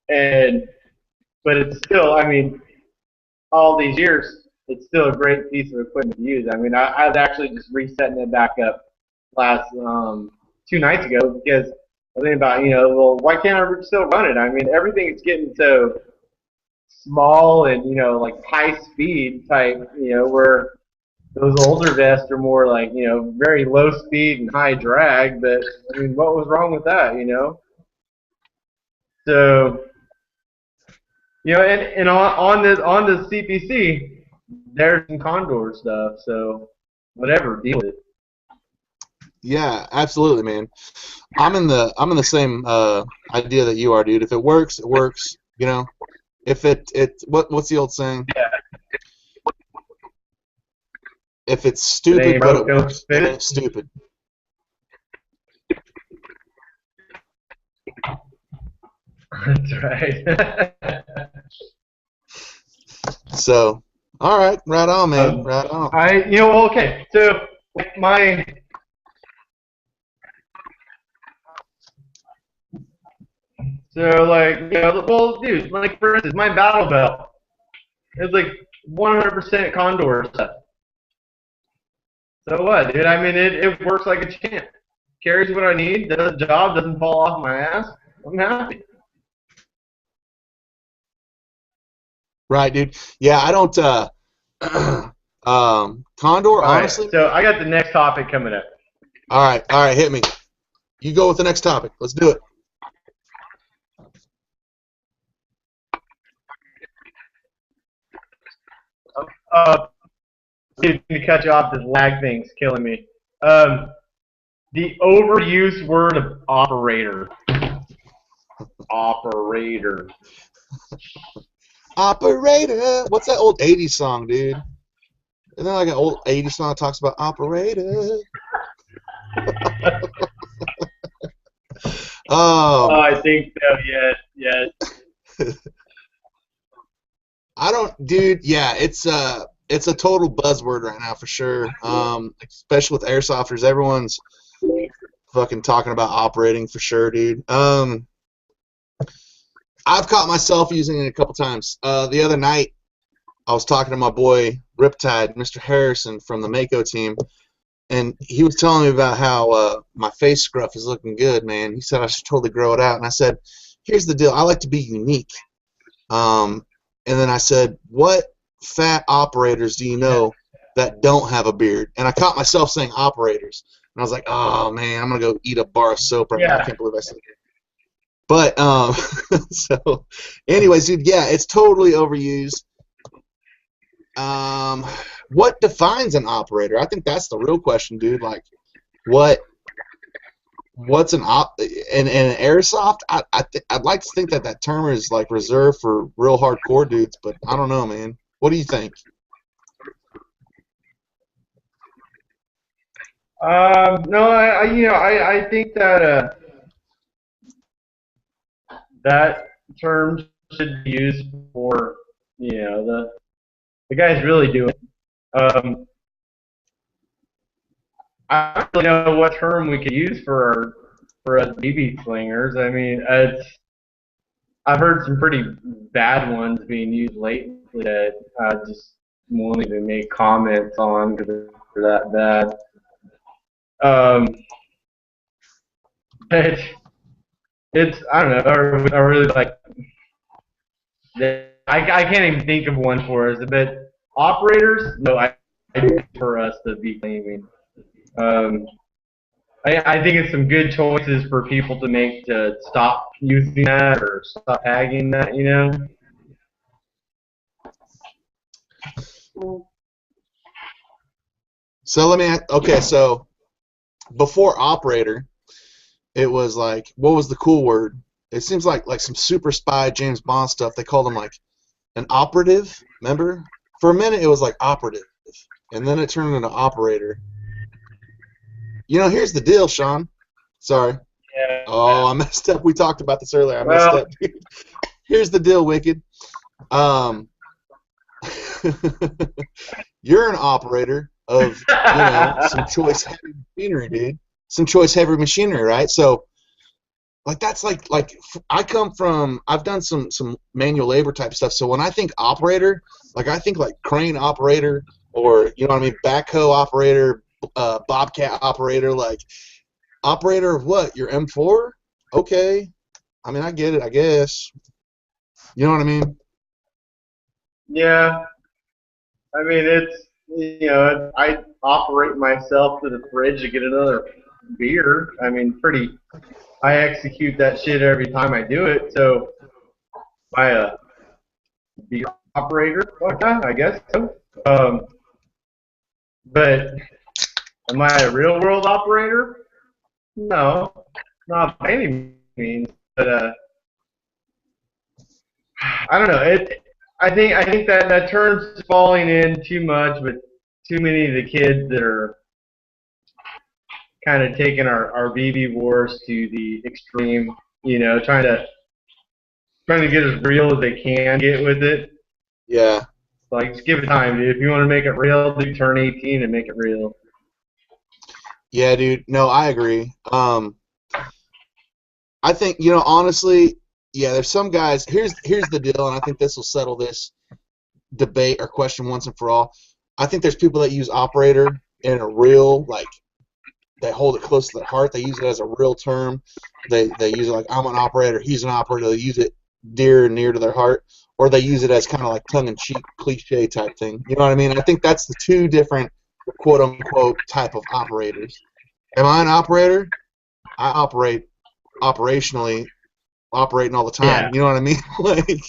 but it's still, I mean, all these years, it's still a great piece of equipment to use. I mean, I was actually just resetting it back up last 2 nights ago because I was thinking about, well, why can't I still run it? I mean, everything is getting so small and, like high speed type, where those older vests are more like, very low speed and high drag. But I mean, what was wrong with that, So, and on the CPC, there's some Condor stuff. So, whatever, deal with it. Yeah, absolutely, man. I'm in the same idea that you are, dude. If it works, it works. If what's the old saying? Yeah. If it's stupid but it works, then it's stupid. That's right. So, all right, right on, man, right on. Okay. So well, dude, like for instance, my battle belt is like 100% Condor stuff. So what, dude? I mean, it works like a champ. Carries what I need, does the job, doesn't fall off my ass. I'm happy. Right, dude. Yeah, I don't. Condor, honestly. So I got the next topic coming up. All right, hit me. You go with the next topic. Let's do it. To cut you off, this lag thing's killing me. The overused word of operator. Operator. Operator. What's that old 80s song, dude? Isn't that like an old 80s song that talks about operator? I think so, yes. I don't, dude, yeah, it's a total buzzword right now for sure. Especially with airsofters, everyone's fucking talking about operating for sure, dude. I've caught myself using it a couple times. The other night, I was talking to my boy Riptide, Mr. Harrison from the Mako team, and he was telling me about how my face scruff is looking good, man. He said I should totally grow it out, and I said, here's the deal. I like to be unique. And then I said, what fat operators do you know that don't have a beard? And I caught myself saying operators, and I was like, oh man, I'm gonna go eat a bar of soap right now. I can't believe I said it. But so, anyways, dude, yeah, it's totally overused. What defines an operator? I think that's the real question, dude. Like, what's an in airsoft? I'd like to think that term is like reserved for real hardcore dudes, but I don't know, man. What do you think? No, I think that that term should be used for the guys really doing it. I don't really know what term we could use for us BB slingers. I mean, I've heard some pretty bad ones being used lately that I just won't even make comments on because they're that bad. It's I don't know. I really like. I can't even think of one for us. But operators, no, I for us to be claiming. I think it's some good choices for people to make to stop using that or stop tagging that, you know? So okay, so before operator, it was like, what was the cool word? It seems like some super spy James Bond stuff. They called him like an operative. Remember? For a minute, it was like operative, and then it turned into operator. You know, here's the deal, Sean. Sorry. Oh, Yeah. I messed up. We talked about this earlier. I messed Well, up. Here's the deal, Wicked. Um, you're an operator of, some choice heavy machinery, dude. Some choice heavy machinery, right? So, like that's like I've done some manual labor type stuff. So when I think operator, like I think like crane operator or you know what I mean, backhoe operator, bobcat operator, like operator of what? Your M4? Okay. I mean, I get it, I guess. You know what I mean? yeah. I mean, I operate myself to the fridge to get another beer. I mean, I execute that shit every time I do it. So, am I a beer operator? Fuck yeah, I guess so. But am I a real world operator? No, not by any means. But I don't know. I think that term's falling in too much with too many of the kids that are kind of taking our BB wars to the extreme. You know, trying to get as real as they can get with it. Yeah. Like, just give it time, dude. If you want to make it real, dude, turn 18 and make it real. Yeah, dude. No, I agree. I think, honestly, yeah, there's some guys. Here's the deal, and I think this will settle this debate or question once and for all. I think there's people that use operator in a real, like, they hold it close to their heart. They use it as a real term. They use it like, I'm an operator, he's an operator. They use it dear and near to their heart, or they use it as kind of like tongue-in-cheek cliche type thing. You know what I mean? I think that's the two different quote-unquote type of operators. Am I an operator? I operate operationally, operating all the time. Yeah. You know what I mean? Like,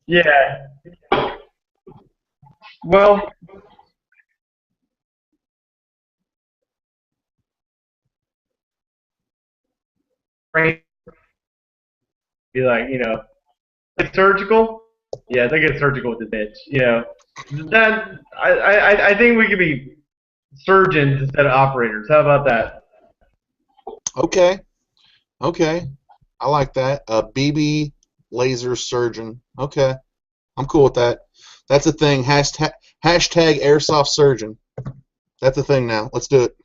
Yeah. Well, be like, it's surgical. Yeah, they get surgical with the bitch. That I think we could be surgeons instead of operators. How about that? okay, okay, I like that. A BB laser surgeon. Okay, I'm cool with that. That's a thing. Hashtag airsoft surgeon. That's a thing now. Let's do it.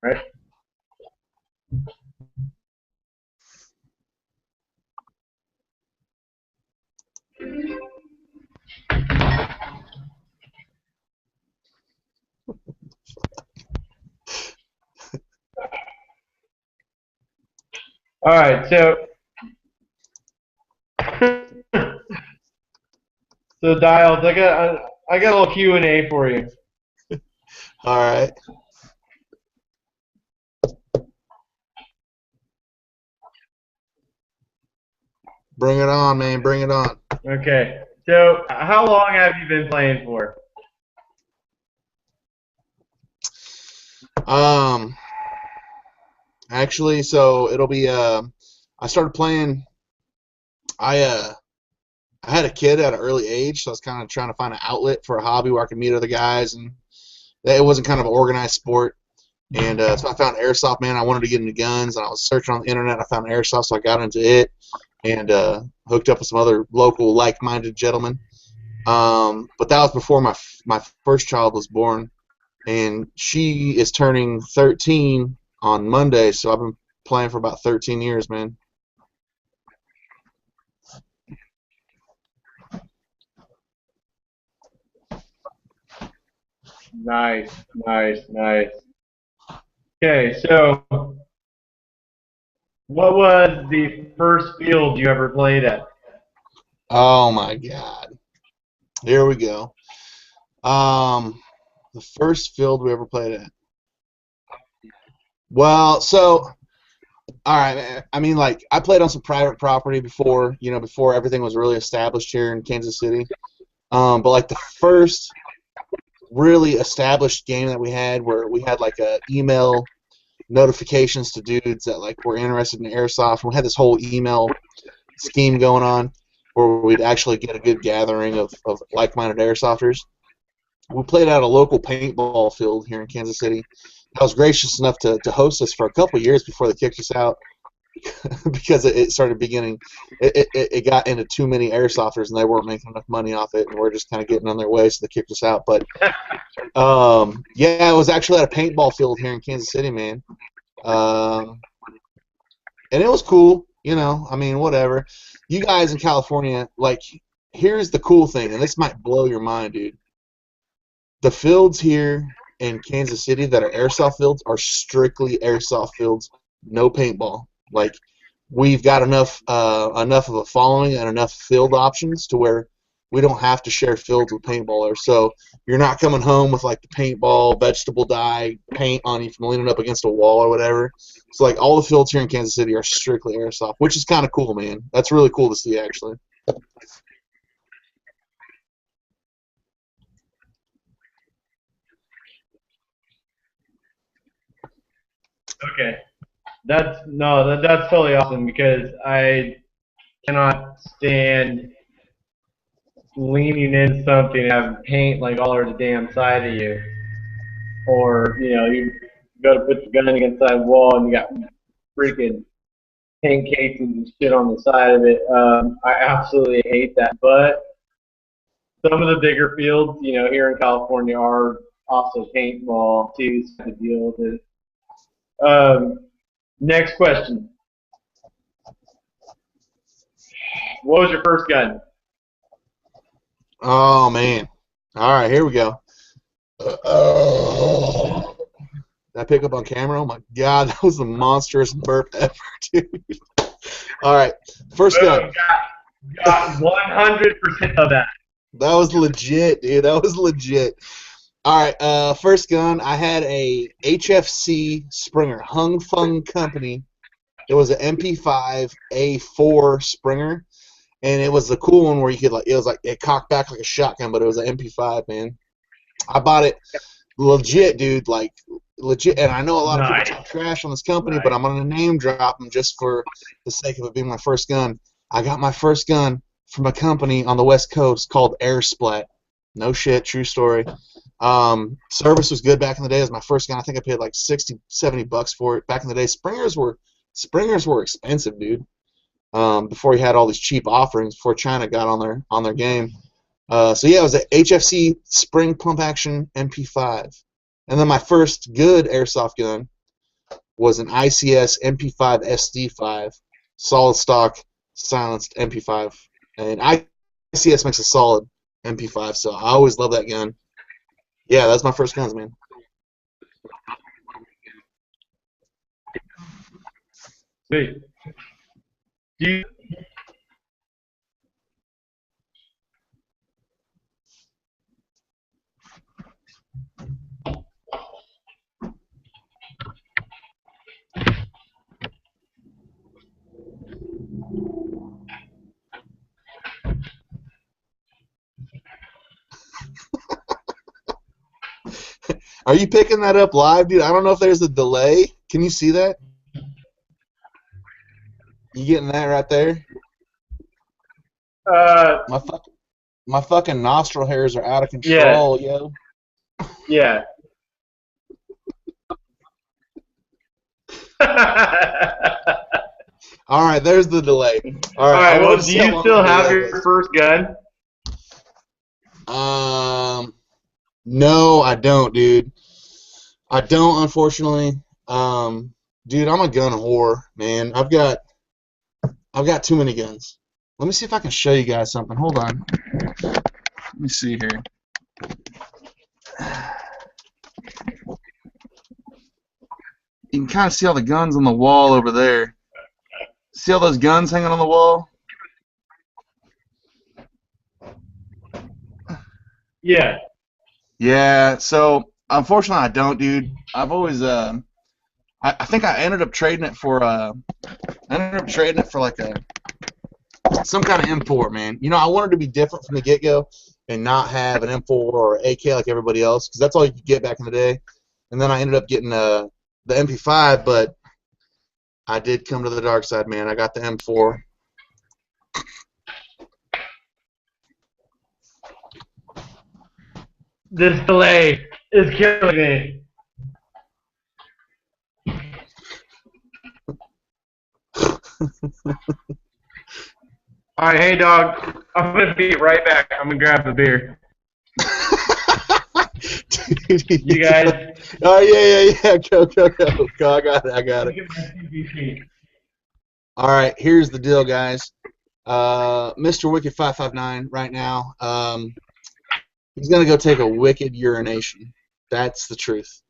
Right? All right. So Dials, I got a little Q&A for you. All right. Bring it on, man. Bring it on. Okay. So how long have you been playing for? Um, Actually, so it'll be. I started playing. I I had a kid at an early age, so I was kind of trying to find an outlet for a hobby where I could meet other guys, and it wasn't kind of an organized sport. And so I found airsoft, man. I wanted to get into guns, and I was searching on the internet. I found airsoft, so I got into it and hooked up with some other local like-minded gentlemen. But that was before my first child was born, and she is turning 13 on Monday. So I've been playing for about 13 years, man. Nice, nice, nice. Okay, so what was the first field you ever played at? Oh my God. Here we go. The first field we ever played at. Well, so all right. I mean, like I played on some private property before, before everything was really established here in Kansas City. But like the first really established game that we had, where we had like a email notifications to dudes that like were interested in airsoft. And we had this whole email scheme going on where we'd actually get a good gathering of like-minded airsofters. We played at a local paintball field here in Kansas City. I was gracious enough to host us for a couple of years before they kicked us out because it started it got into too many airsofters and they weren't making enough money off it, and we're just kind of getting on their way, so they kicked us out. But yeah, it was actually at a paintball field here in Kansas City, man. And it was cool, I mean, whatever. You guys in California, like, here's the cool thing, and this might blow your mind, dude. The fields here in Kansas City that are airsoft fields are strictly airsoft fields, no paintball. Like, we've got enough of a following and enough field options to where we don't have to share fields with paintballers. So you're not coming home with like the paintball, vegetable dye, paint on you from leaning up against a wall or whatever. So like all the fields here in Kansas City are strictly airsoft, which is kind of cool, man. That's really cool to see, actually. Okay, that's totally awesome because I cannot stand leaning in something and having paint like all over the damn side of you, or you go to put your gun against that wall and you got freaking paint casings and shit on the side of it. I absolutely hate that. But some of the bigger fields, here in California are also paintball too. So the deal with it. Next question. What was your first gun? Oh, man. All right, here we go. Did I pick up on camera? Oh, my God. That was the monstrous burp ever, dude. All right. First gun. Got 100% of that. That was legit, dude. That was legit. All right. First gun, I had a HFC Springer, Hung Fung Company. It was an MP5 A4 Springer. And it was the cool one where you could it cocked back like a shotgun, but it was an MP5, man. I bought it legit, dude, like legit. And I know a lot of people talk trash on this company, but I'm gonna name drop them just for the sake of it being my first gun. I got my first gun from a company on the West Coast called Air Splat. No shit, true story. Service was good back in the day. It was my first gun. I think I paid like $60, $70 for it back in the day. Springers were expensive, dude. Before he had all these cheap offerings, before China got on their game. So yeah, it was a HFC spring pump action MP5, and then my first good airsoft gun was an ICS MP5 SD5, solid stock silenced MP5, and ICS makes a solid MP5, so I always love that gun. Yeah, that's my first guns, man. Sweet. Do you, Are you picking that up live, dude? I don't know if there's a delay. Can you see that? You getting that right there? uh, My fucking nostril hairs are out of control, yo. yeah. All right, there's the delay. All right. Well, do you still have your first gun? No, I don't, dude. I don't, unfortunately. Dude, I'm a gun whore, man. I've got too many guns. Let me see if I can show you guys something. Hold on. Let me see here. You can kind of see all the guns on the wall over there. See all those guns hanging on the wall? Yeah. Yeah, so unfortunately I don't, dude. I've always I think I ended up trading it for like some kind of M4, man. You know, I wanted to be different from the get-go and not have an M4 or AK like everybody else, because that's all you could get back in the day. And then I ended up getting the MP5, but I did come to the dark side, man. I got the M4. This delay is killing me. All right, hey dog, I'm gonna be right back. I'm gonna grab the beer. You guys. Oh yeah. Go. I got it. All right, here's the deal, guys. Mr. Wicked 559 right now. He's gonna go take a wicked urination. That's the truth.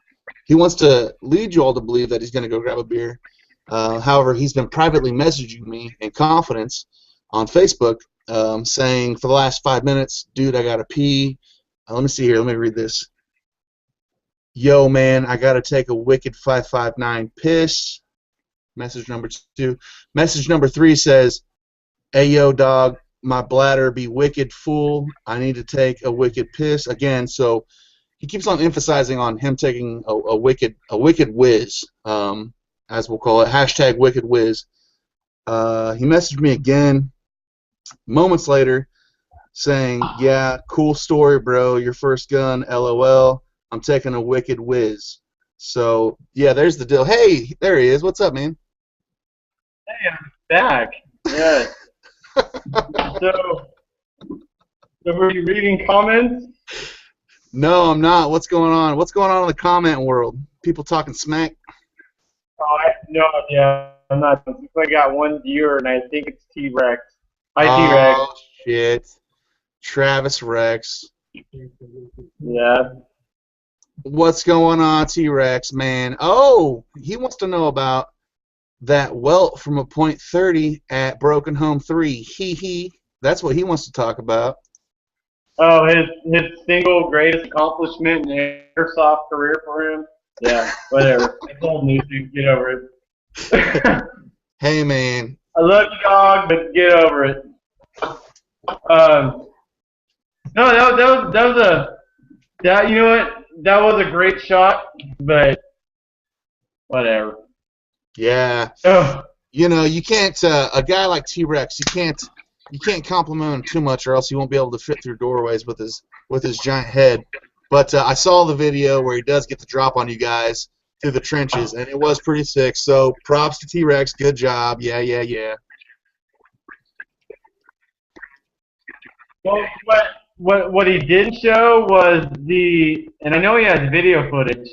He wants to lead you all to believe that he's gonna go grab a beer. However, he's been privately messaging me in confidence on Facebook, saying for the last 5 minutes, dude, I gotta pee. Let me see here. Let me read this. Yo, man, I gotta take a wicked 559 piss. Message number 2. Message number 3 says, hey, yo, dog, my bladder be wicked full. I need to take a wicked piss again. So he keeps on emphasizing on him taking a wicked whiz, as we'll call it. Hashtag wicked whiz. He messaged me again moments later saying, yeah, cool story, bro. Your first gun, LOL. I'm taking a wicked whiz. So, yeah, there's the deal. Hey, there he is. What's up, man? Hey, I'm back. Yes. So were you reading comments? No, I'm not. What's going on? What's going on in the comment world? People talking smack? Oh, I'm not. I got one viewer, and I think it's T-Rex. Hi, T-Rex. Oh, shit. Travis Rex. Yeah. What's going on, T-Rex, man? Oh, he wants to know about that welt from a .30 at Broken Home 3. He. That's what he wants to talk about. Oh, his single greatest accomplishment in airsoft career for him? Yeah, whatever. It's old news, dude. Get over it. Hey, man. I love you, dog, but get over it. No, you know what? That was a great shot, but whatever. Yeah. Oh. You know, you can't. A guy like T-Rex, you can't compliment him too much, or else he won't be able to fit through doorways with his giant head. But I saw the video where he does get the drop on you guys through the trenches, and it was pretty sick. So props to T-Rex. Good job. Yeah. Well, what he didn't show was and I know he has video footage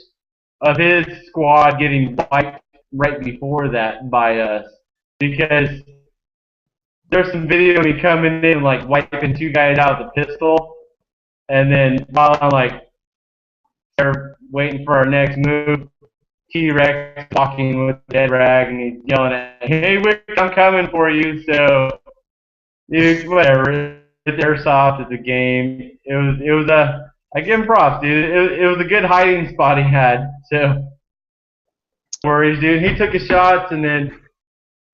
of his squad getting wiped right before that by us, because there's some video of me coming in like wiping 2 guys out with a pistol, and then while I'm like they're waiting for our next move, T-Rex walking with a dead rag and he's yelling at me, hey Wick, I'm coming for you. So dude, whatever. It's airsoft. It's a game. It was I give him props, dude. It was a good hiding spot he had. So no worries, dude. He took his shots, and then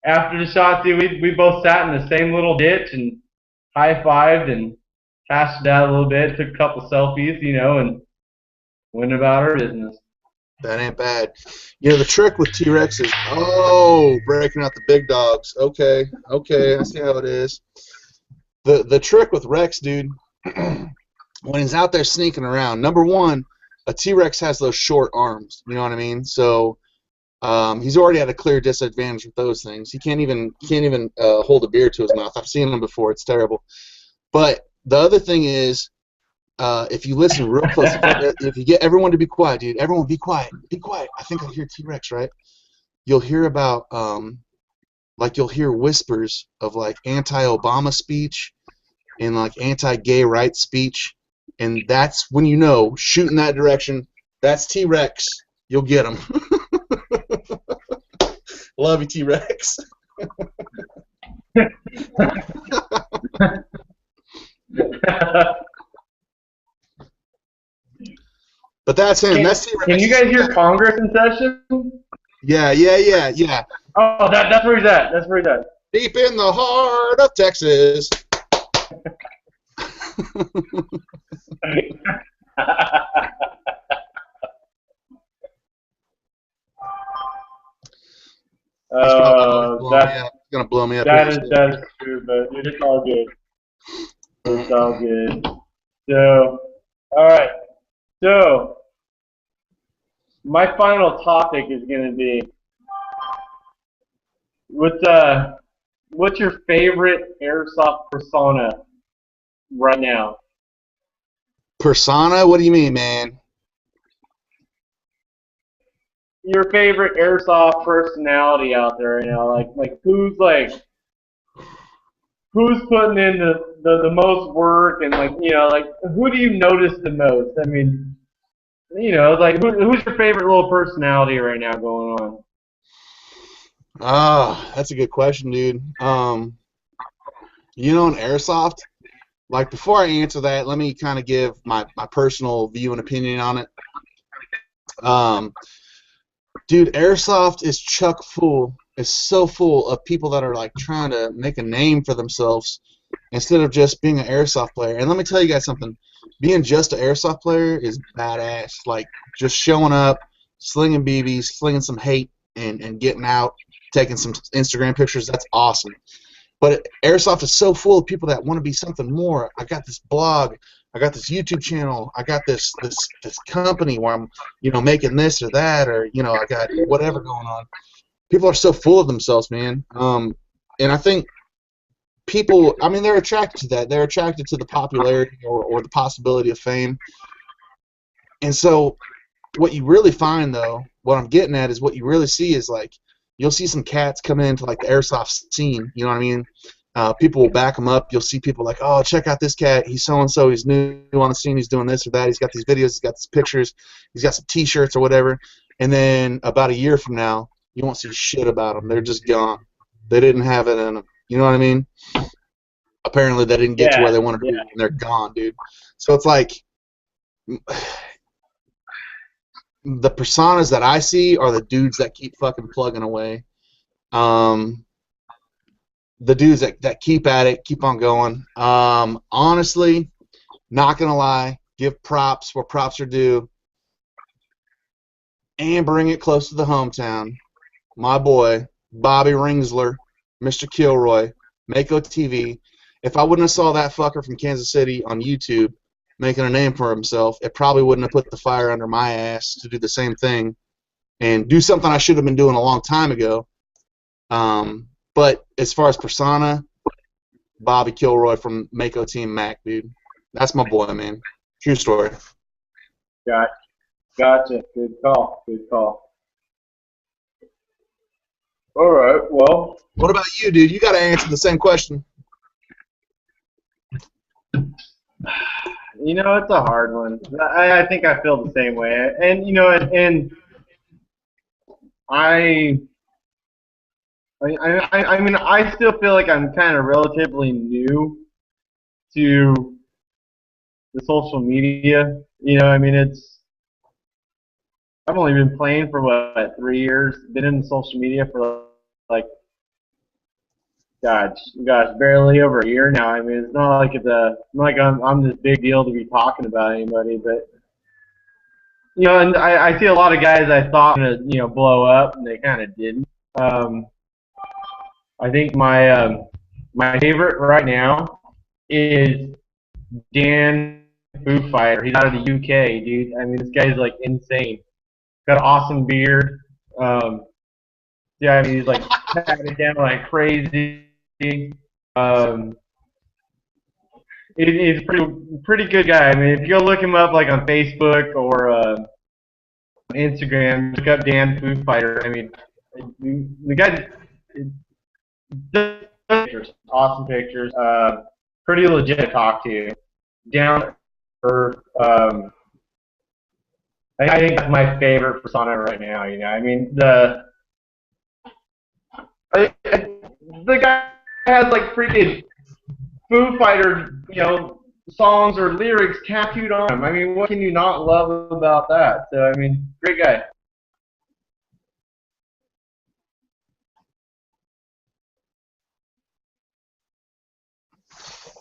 after the shots, dude, we both sat in the same little ditch and high-fived and hashed it out a little bit. Took a couple selfies, you know, and went about our business. That ain't bad. You know, the trick with T-Rex is, breaking out the big dogs. Okay, I see how it is. The trick with Rex, dude, when he's out there sneaking around, number one, a T-Rex has those short arms. You know what I mean? So he's already at a clear disadvantage with those things. He can't even hold a beer to his mouth. I've seen him before. It's terrible. But the other thing is, if you listen real close, if you get everyone to be quiet, dude, everyone be quiet. Be quiet. I think I hear T-Rex, right? you'll hear about like you'll hear whispers of like anti-Obama speech and like anti-gay rights speech, and that's when you know shoot in that direction. That's T-Rex. You'll get him. Love you, T-Rex. But that's him. That's T-Rex. Can you guys hear Congress in session? Yeah. Oh, that's where he's at. That's where he's at. Deep in the heart of Texas. That's gonna blow me up. that is true, but it's all good. It's all good. So, all right. So, my final topic is going to be what's your favorite airsoft persona right now? Persona? What do you mean, man? Your favorite airsoft personality out there right now? Like who's putting in the most work, and like who do you notice the most? I mean, like who's your favorite little personality right now going on? That's a good question, dude. In airsoft, like before I answer that, let me kind of give my personal view and opinion on it. Dude, airsoft is so full of people that are like trying to make a name for themselves instead of just being an airsoft player. And let me tell you guys something. Being just an airsoft player is badass. Like, just showing up, slinging BBs, slinging some hate, and getting out, taking some Instagram pictures, that's awesome. But airsoft is so full of people that want to be something more. I got this blog. I got this YouTube channel. I got this company where I'm, making this or that, or, I got whatever going on. People are so full of themselves, man. And I think people, they're attracted to that. They're attracted to the popularity or the possibility of fame. And so what you really find, though, what I'm getting at is what you really see is, like, you'll see some cats coming into, like, the airsoft scene, you know what I mean? People will back them up. You'll see people like, oh, check out this cat. He's so-and-so. He's new on the scene. He's doing this or that. He's got these videos. He's got these pictures. He's got some T-shirts or whatever. And then about a year from now, you won't see shit about them. They're just gone. They didn't have it in them. You know what I mean? Apparently they didn't get to where they wanted to be, and they're gone, dude. So it's like the personas that I see are the dudes that keep fucking plugging away. The dudes that keep at it, keep on going. Honestly, not gonna lie, give props where props are due, and bring it close to the hometown. My boy, Bobby Ringsler, Mr. Kilroy, Mako TV. If I wouldn't have saw that fucker from Kansas City on YouTube making a name for himself, it probably wouldn't have put the fire under my ass to do the same thing and do something I should have been doing a long time ago. But as far as persona, Bobby Kilroy from Mako Team Mac, dude. That's my boy, man. True story. Gotcha. Good call. Good call. All right. Well. What about you, dude? You got to answer the same question. It's a hard one. I think I feel the same way. And, I still feel like I'm kind of relatively new to the social media. I've only been playing for, 3 years, been in social media for, gosh, barely over a year now. It's not like I'm this big deal to be talking about anybody, but, and I see a lot of guys I thought were going to, blow up, and they kind of didn't. I think my favorite right now is Dan Foo Fighter. He's out of the UK, dude. This guy's like insane. Got an awesome beard. He's like patting down like crazy. He's a pretty good guy. If you go look him up like on Facebook or Instagram, look up Dan Foo Fighter. The guy does pictures, awesome pictures, pretty legit to talk to, down to earth. I think that's my favorite persona right now. You know, I mean the guy has like freaking Foo Fighter, songs or lyrics tattooed on him. I mean, what can you not love about that? So, I mean, great guy.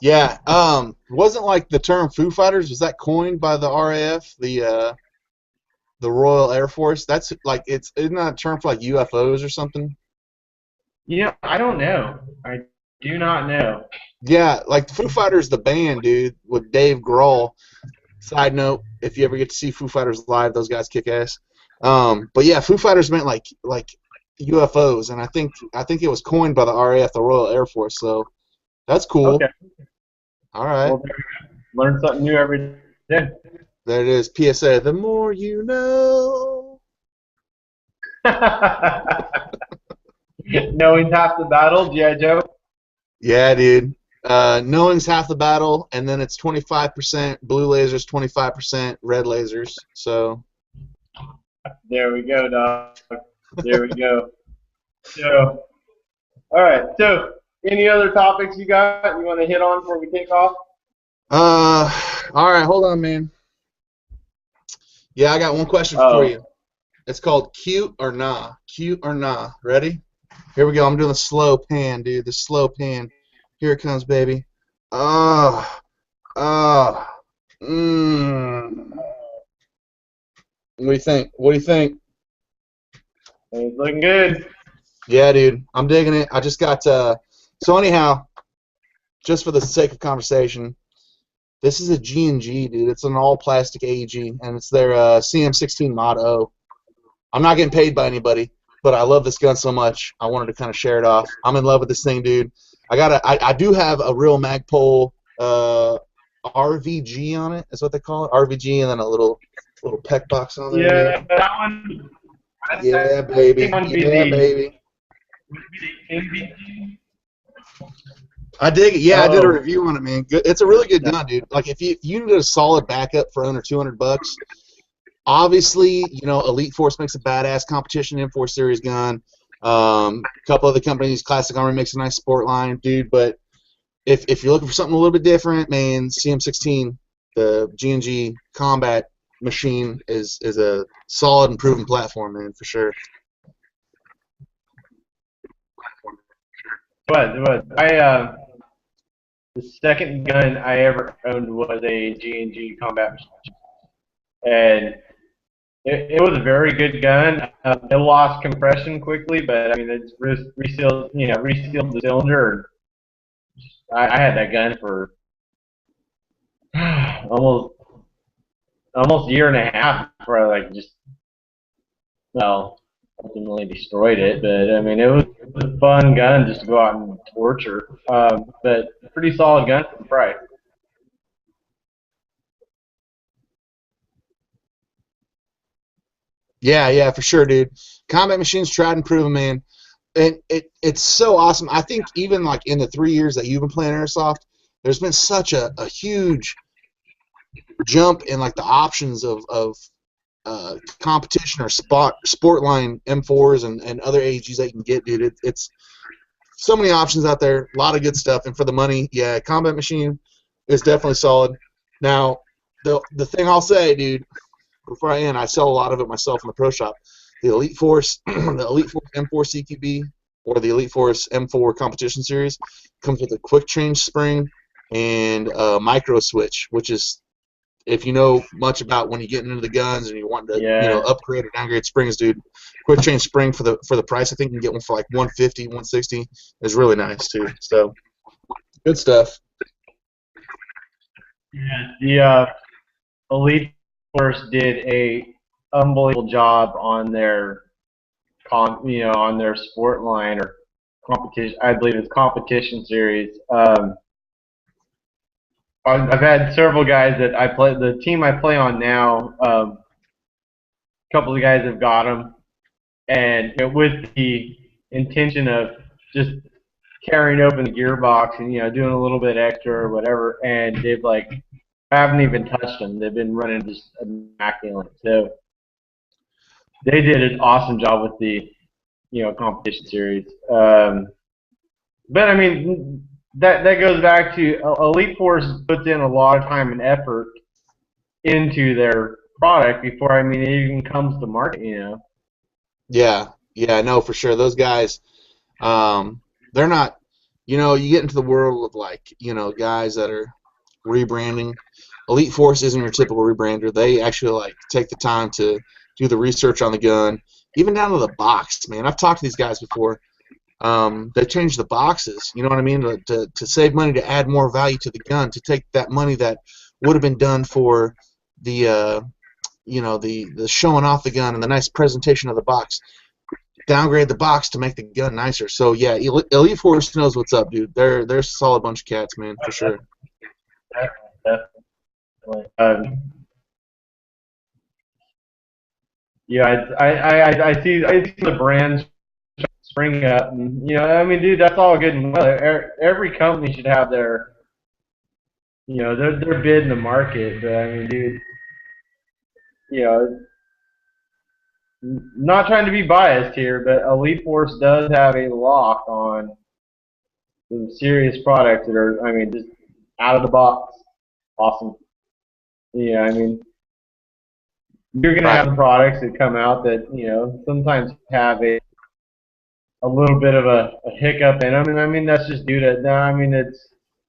Yeah. Wasn't like the term Foo Fighters, was that coined by the RAF, the Royal Air Force? That's like, isn't that a term for like UFOs or something? I don't know. I do not know. Yeah, like Foo Fighters, the band, dude, with Dave Grohl. Side note: if you ever get to see Foo Fighters live, those guys kick ass. But yeah, Foo Fighters meant like UFOs, and I think it was coined by the RAF, the Royal Air Force. So that's cool. Okay. All right, Well, there we go. Learn something new every day. there it is. PSA: the more you know. Knowing half the battle, G.I. Joe. Yeah, dude. Knowing's half the battle, and then it's 25% blue lasers, 25% red lasers. So There we go, dog. There we go. So, all right. So, any other topics you got you want to hit on before we kick off? all right, hold on, man. Yeah, I got one question for Oh, you. It's called cute or nah. Cute or nah. Ready? Here we go. I'm doing the slow pan, dude. The slow pan. Here it comes, baby. Oh, oh. Mmm. What do you think? What do you think? it's looking good. Yeah, dude. I'm digging it. I just got so anyhow, just for the sake of conversation, this is a G&G, dude. It's an all plastic AEG, and it's their CM16 Mod O. I'm not getting paid by anybody, but I love this gun so much. I wanted to kind of share it off. I'm in love with this thing, dude. I do have a real Magpul RVG on it. Is what they call it, RVG, and then a little peck box on there, man. Yeah, that one. Yeah, I think baby. one would be Yeah, the baby. MVG. I dig it. Yeah, I did a Oh, review on it, man. Good. It's a really good gun, dude. Like if you need a solid backup for under $200, obviously, Elite Force makes a badass competition M4 series gun. A couple other companies, Classic Armory makes a nice sport line, dude. But if you're looking for something a little bit different, man, CM16, the G&G combat machine is a solid and proven platform, man, for sure. but the second gun I ever owned was a G&G combat machine, and it was a very good gun. It lost compression quickly, but I mean it's resealed the cylinder. I had that gun for almost a year and a half before I well ultimately destroyed it. But I mean it was a fun gun just to go out and torture. But pretty solid gun for the price. Yeah, yeah, for sure, dude. Combat machines tried and proven, man. And it's so awesome. I think even like in the 3 years that you've been playing airsoft, there's been such a huge jump in like the options of competition or sport line M4s and other AGs that you can get, dude. It's so many options out there, a lot of good stuff, and for the money, yeah, combat machine is definitely solid. Now, the thing I'll say, dude, before I end, I sell a lot of it myself in the pro shop. The Elite Force, the Elite Force M4 CQB, or the Elite Force M4 Competition Series comes with a quick change spring and a micro switch, which is, if you know much about when you get into the guns and you want to, Yeah. upgrade or downgrade springs, dude, quick change spring for the price, I think you can get one for like 150, 160 is really nice too. So good stuff. Yeah. The Elite Force did a unbelievable job on their on their sport line or competition. I believe it's competition series. I've had several guys that I play. The team I play on now, a couple of guys have got them, and with the intention of just carrying open the gearbox and doing a little bit extra or whatever, and they've like haven't even touched them. They've been running just immaculate. So they did an awesome job with the competition series. But I mean that goes back to Elite Force puts in a lot of time and effort into their product before it even comes to market. Yeah, no, for sure. Those guys, they're not. You get into the world of guys that are rebranding. Elite Force isn't your typical rebrander. They actually take the time to do the research on the gun, even down to the box. Man, I've talked to these guys before. They changed the boxes. You know what I mean? To save money, to add more value to the gun, to take that money that would have been done for the the showing off the gun and the nice presentation of the box, downgrade the box to make the gun nicer. So yeah, Elite Force knows what's up, dude. They're a solid bunch of cats, man, for sure. Definitely. Yeah, I see the brands spring up, and dude, that's all good and well. Every company should have their their bid in the market, but I mean, dude, not trying to be biased here, but Elite Force does have a lock on some serious products that are, just out of the box, awesome. Yeah, you're gonna have the products that come out that sometimes have a little bit of a hiccup in them, and that's just due to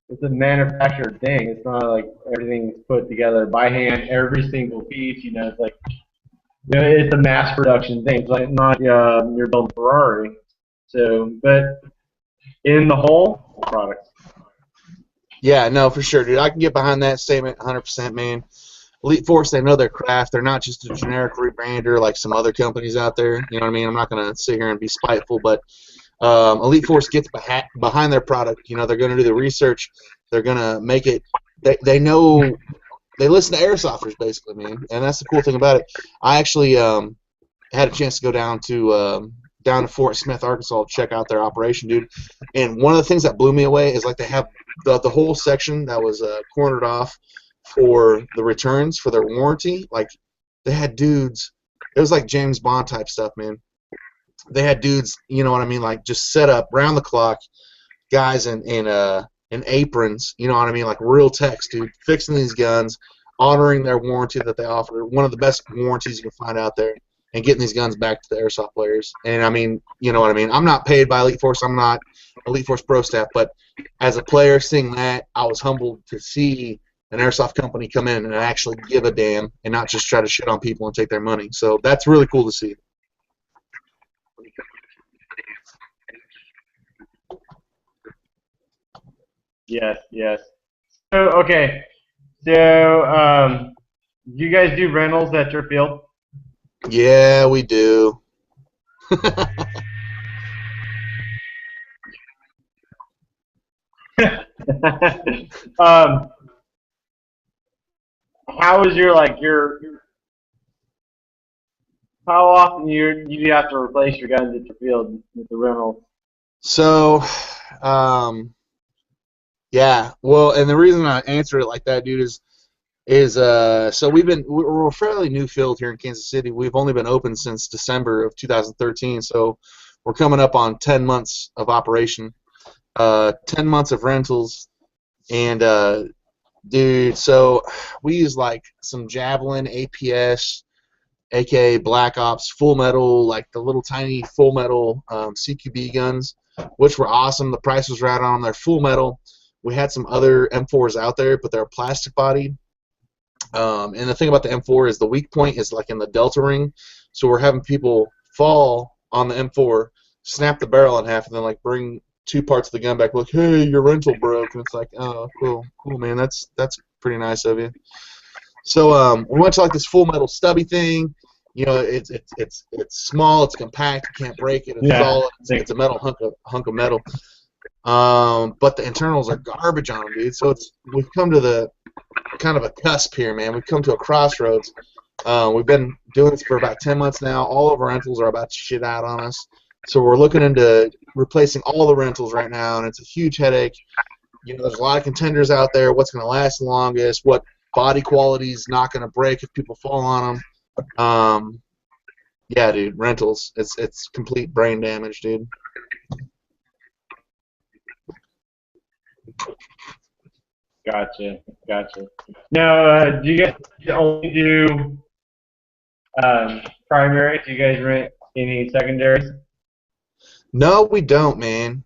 it's a manufactured thing. It's not like everything's put together by hand, every single piece. It's like it's a mass production thing. It's like not you're building Ferrari. So, but in the whole products. Yeah, no, for sure, dude. I can get behind that statement 100%, man. Elite Force, they know their craft. They're not just a generic rebrander like some other companies out there. You know what I mean? I'm not going to sit here and be spiteful, but Elite Force gets behind their product. They're going to do the research. They're going to make it. They know. They listen to airsofters, basically, man. And that's the cool thing about it. I actually had a chance to go down to Fort Smith, Arkansas, to check out their operation, dude. And one of the things that blew me away is they have the whole section that was cornered off for the returns for their warranty. They had dudes. It was like James Bond type stuff, man. They had dudes, you know what I mean, just set up round the clock, guys in aprons, you know what I mean, like real techs, dude, fixing these guns, honoring their warranty that they offer, one of the best warranties you can find out there, and getting these guns back to the airsoft players. And you know what I mean. I'm not paid by Elite Force. I'm not Elite Force Pro staff, but as a player, seeing that, I was humbled to see an airsoft company come in and actually give a damn and not just try to shit on people and take their money. So that's really cool to see. Yes. So okay, so you guys do rentals at your field? Yeah, we do. How is your how often you have to replace your guns at your field with the rentals? So, yeah. Well, and the reason I answer it like that, dude, is so we're a fairly new field here in Kansas City. We've only been open since December of 2013, so we're coming up on 10 months of operation, 10 months of rentals, and dude, so we use some Javelin APS, aka Black Ops Full Metal, the little tiny Full Metal CQB guns, which were awesome. The price was right on them. They're Full Metal. We had some other M4s out there, but they're plastic bodied. And the thing about the M4 is the weak point is in the delta ring, so we're having people fall on the M4, snap the barrel in half, and then bring two parts of the gun back, hey, your rental broke, and it's oh, cool, man, that's pretty nice of you. So we went to this Full Metal stubby thing. It's small, it's compact, you can't break it, it's solid, it's a metal hunk of metal. But the internals are garbage on them, dude. So we've come to the kind of a cusp here, man. We've come to a crossroads. We've been doing this for about 10 months now. All of our rentals are about to shit out on us. So we're looking into replacing all the rentals right now, and it's a huge headache. You know, there's a lot of contenders out there. What's going to last the longest? What body quality is not going to break if people fall on them? Yeah, dude, rentals. It's complete brain damage, dude. Gotcha. Now, do you guys only do primary? Do you guys rent any secondaries? No, we don't, man.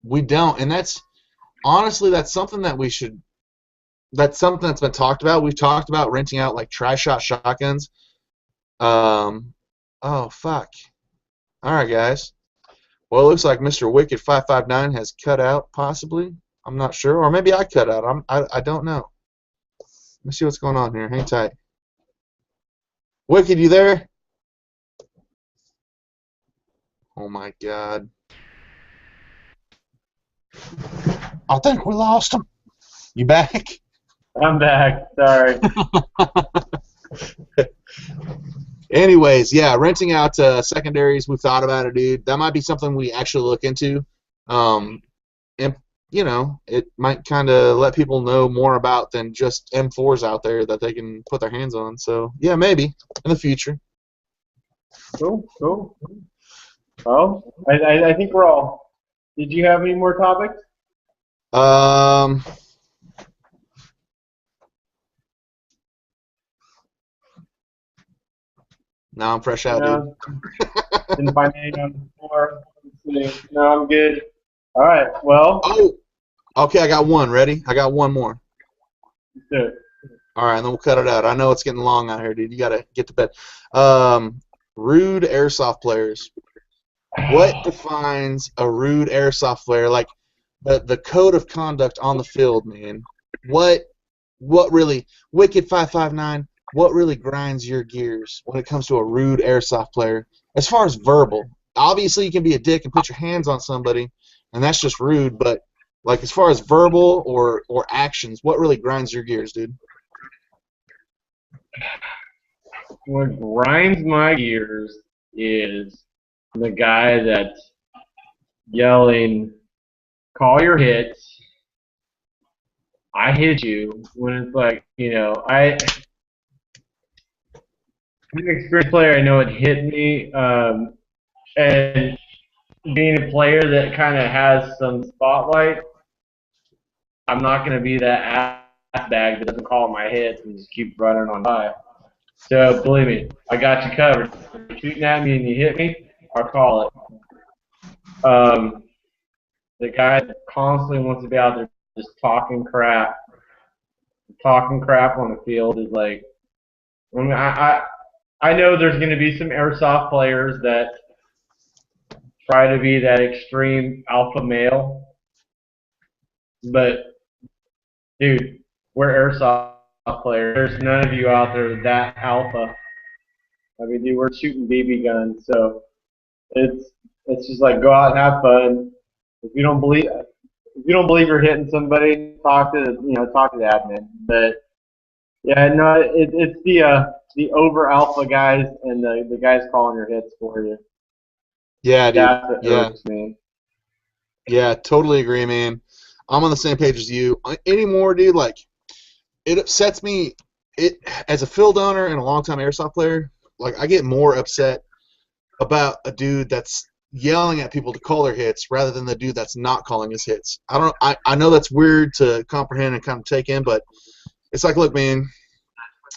We don't, and that's honestly that's something that we should. That's something that's been talked about. We've talked about renting out like tri-shot shotguns. Oh fuck. All right, guys. Well, it looks like Mr. Wicked 559 has cut out, possibly. I'm not sure, or maybe I cut out. I don't know. Let's see what's going on here. Hang tight. Wicked, you there? Oh my God. I think we lost him. You back? I'm back. Sorry. Anyways, yeah, renting out secondaries. We've thought about it, dude. That might be something we actually look into. And you know, it might kind of let people know more about than just M4s out there that they can put their hands on. So yeah, maybe in the future. Cool. Well, I think we're all. Did you have any more topics? Now I'm fresh out, dude. Didn't find anything on the floor. Let's see. No, I'm good. All right. Well. Oh, okay. I got one. Ready? I got one more. Let's do it. All right, and then we'll cut it out. I know it's getting long out here, dude. You gotta get to bed. Rude airsoft players. What defines a rude airsoft player? Like the code of conduct on the field, man. What really, Wicked 559? What really grinds your gears when it comes to a rude airsoft player? As far as verbal, obviously you can be a dick and put your hands on somebody, and that's just rude. But like as far as verbal or actions, what really grinds your gears, dude? What grinds my gears is the guy that's yelling, "Call your hits." I hit you when it's like, I'm an experienced player. I know it hit me, and being a player that kind of has some spotlight, I'm not going to be that ass bag that doesn't call my hits and just keeps running on by. So believe me, I got you covered. If you're shooting at me and you hit me, I'll call it. The guy that constantly wants to be out there just talking crap on the field is like, I mean, I know there's going to be some airsoft players that try to be that extreme alpha male, but dude, we're airsoft players. There's none of you out there that alpha. I mean, dude, we're shooting BB guns, so it's just like go out and have fun. If you don't believe you're hitting somebody, talk to the admin. But yeah, no, it's the over alpha guys and the guys calling your hits for you. Yeah, dude. That's what irks me. Yeah, totally agree, man. I'm on the same page as you. Anymore, dude, like, it upsets me. As a field owner and a longtime airsoft player, like, I get more upset about a dude that's yelling at people to call their hits rather than the dude that's not calling his hits. I know that's weird to comprehend and kind of take in, but it's like, look, man,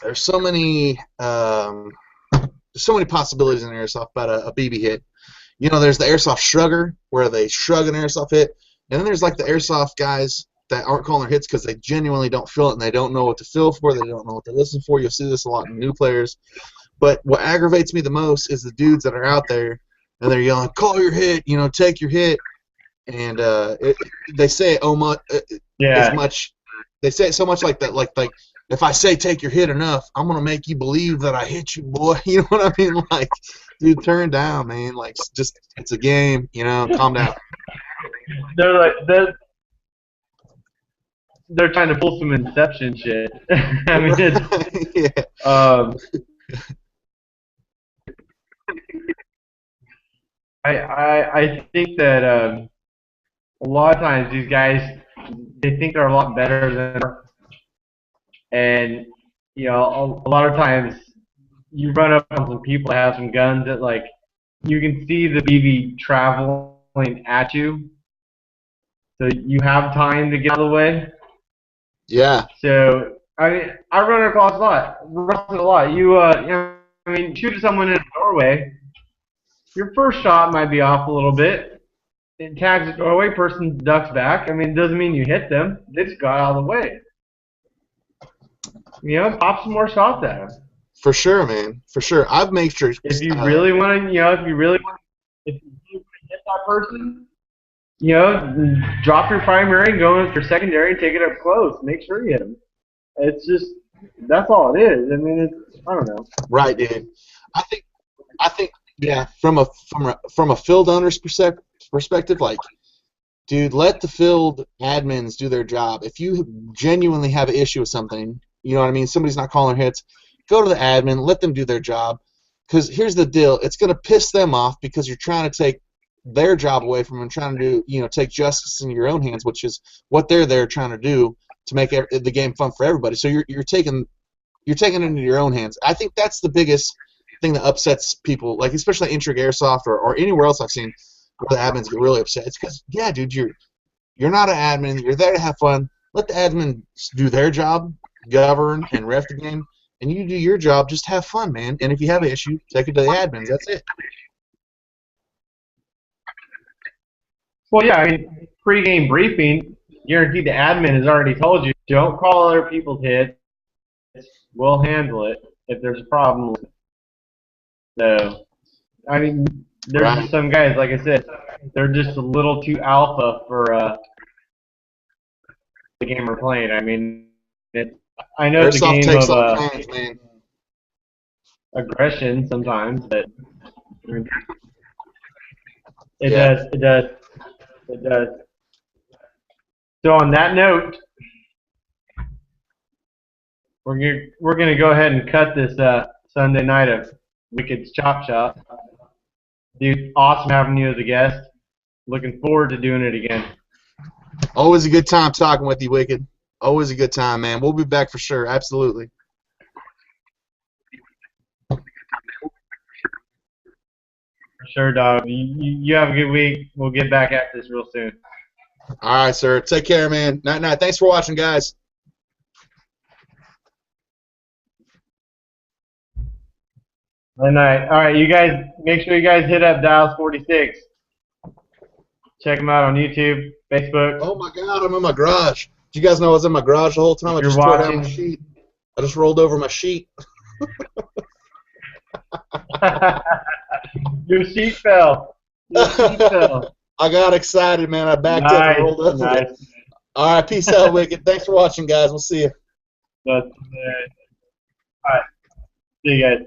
there's so many possibilities in airsoft about a BB hit. You know, there's the airsoft shrugger where they shrug an airsoft hit, and then there's like the airsoft guys that aren't calling their hits because they genuinely don't feel it and they don't know what to feel for. They don't know what to listen for. You'll see this a lot in new players. But what aggravates me the most is the dudes that are out there and they're yelling, "Call your hit," take your hit, and they say it as much. They say it so much like that, like if I say take your hit enough, I'm gonna make you believe that I hit you, boy. You know what I mean? Like, dude, turn down, man. Like, just it's a game, calm down. They're like they're trying to pull some Inception shit. I mean, yeah. I think that a lot of times these guys, they think they're a lot better than they are. And you know, a lot of times you run up on some people that have some guns that, like, you can see the BB traveling at you, so you have time to get out of the way. Yeah. So I mean, I run across a lot. You know, I mean, shoot at someone in a doorway. Your first shot might be off a little bit. It tags the doorway, person ducks back. I mean, it doesn't mean you hit them. They just got out of the way. You know, pop some more shots at them. For sure, man. For sure. I've made sure. If you really want to, you know, if you really want to hit that person, you know, drop your primary and go in for secondary and take it up close. Make sure you hit them. It's just, that's all it is. I mean, it's, I don't know. Right, dude. I think, yeah. From a field owner's perspective, like, dude, let the field admins do their job. If you genuinely have an issue with something, you know what I mean, somebody's not calling hits, go to the admin, let them do their job. Because here's the deal, it's going to piss them off because you're trying to take their job away from them, trying to do, you know, take justice in your own hands, which is what they're there trying to do to make the game fun for everybody. So you're taking it into your own hands. I think that's the biggest thing that upsets people, like especially Intrigue Airsoft or anywhere else I've seen where the admins get really upset. It's because, yeah, dude, you're not an admin. You're there to have fun. Let the admin do their job, govern and ref the game, and you do your job. Just have fun, man. And if you have an issue, take it to the admins. That's it. Well, yeah, I mean, pre-game briefing, guaranteed the admin has already told you, don't call other people's hits. We'll handle it if there's a problem. So, I mean, there's just some guys, like I said, they're just a little too alpha for the game we're playing. I mean, I know it's a game takes of hands, man. aggression sometimes, but it does. So on that note, we're gonna go ahead and cut this Sunday night of Wicked's Chop Shop. Dude, awesome having you as a guest. Looking forward to doing it again. Always a good time talking with you, Wicked. Always a good time, man. We'll be back for sure. Absolutely. For sure, dog. You have a good week. We'll get back at this real soon. All right, sir. Take care, man. Night. Thanks for watching, guys. Good night. All right, you guys, make sure you guys hit up Dallas 46. Check them out on YouTube, Facebook. Oh my God, I'm in my garage. Did you guys know I was in my garage the whole time? I just tore down my sheet. I just rolled over my sheet. Your sheet fell. Your sheet fell. I got excited, man. I backed up and rolled over. Nice. All right, peace out, Wicked. Thanks for watching, guys. We'll see you. All right. See you guys.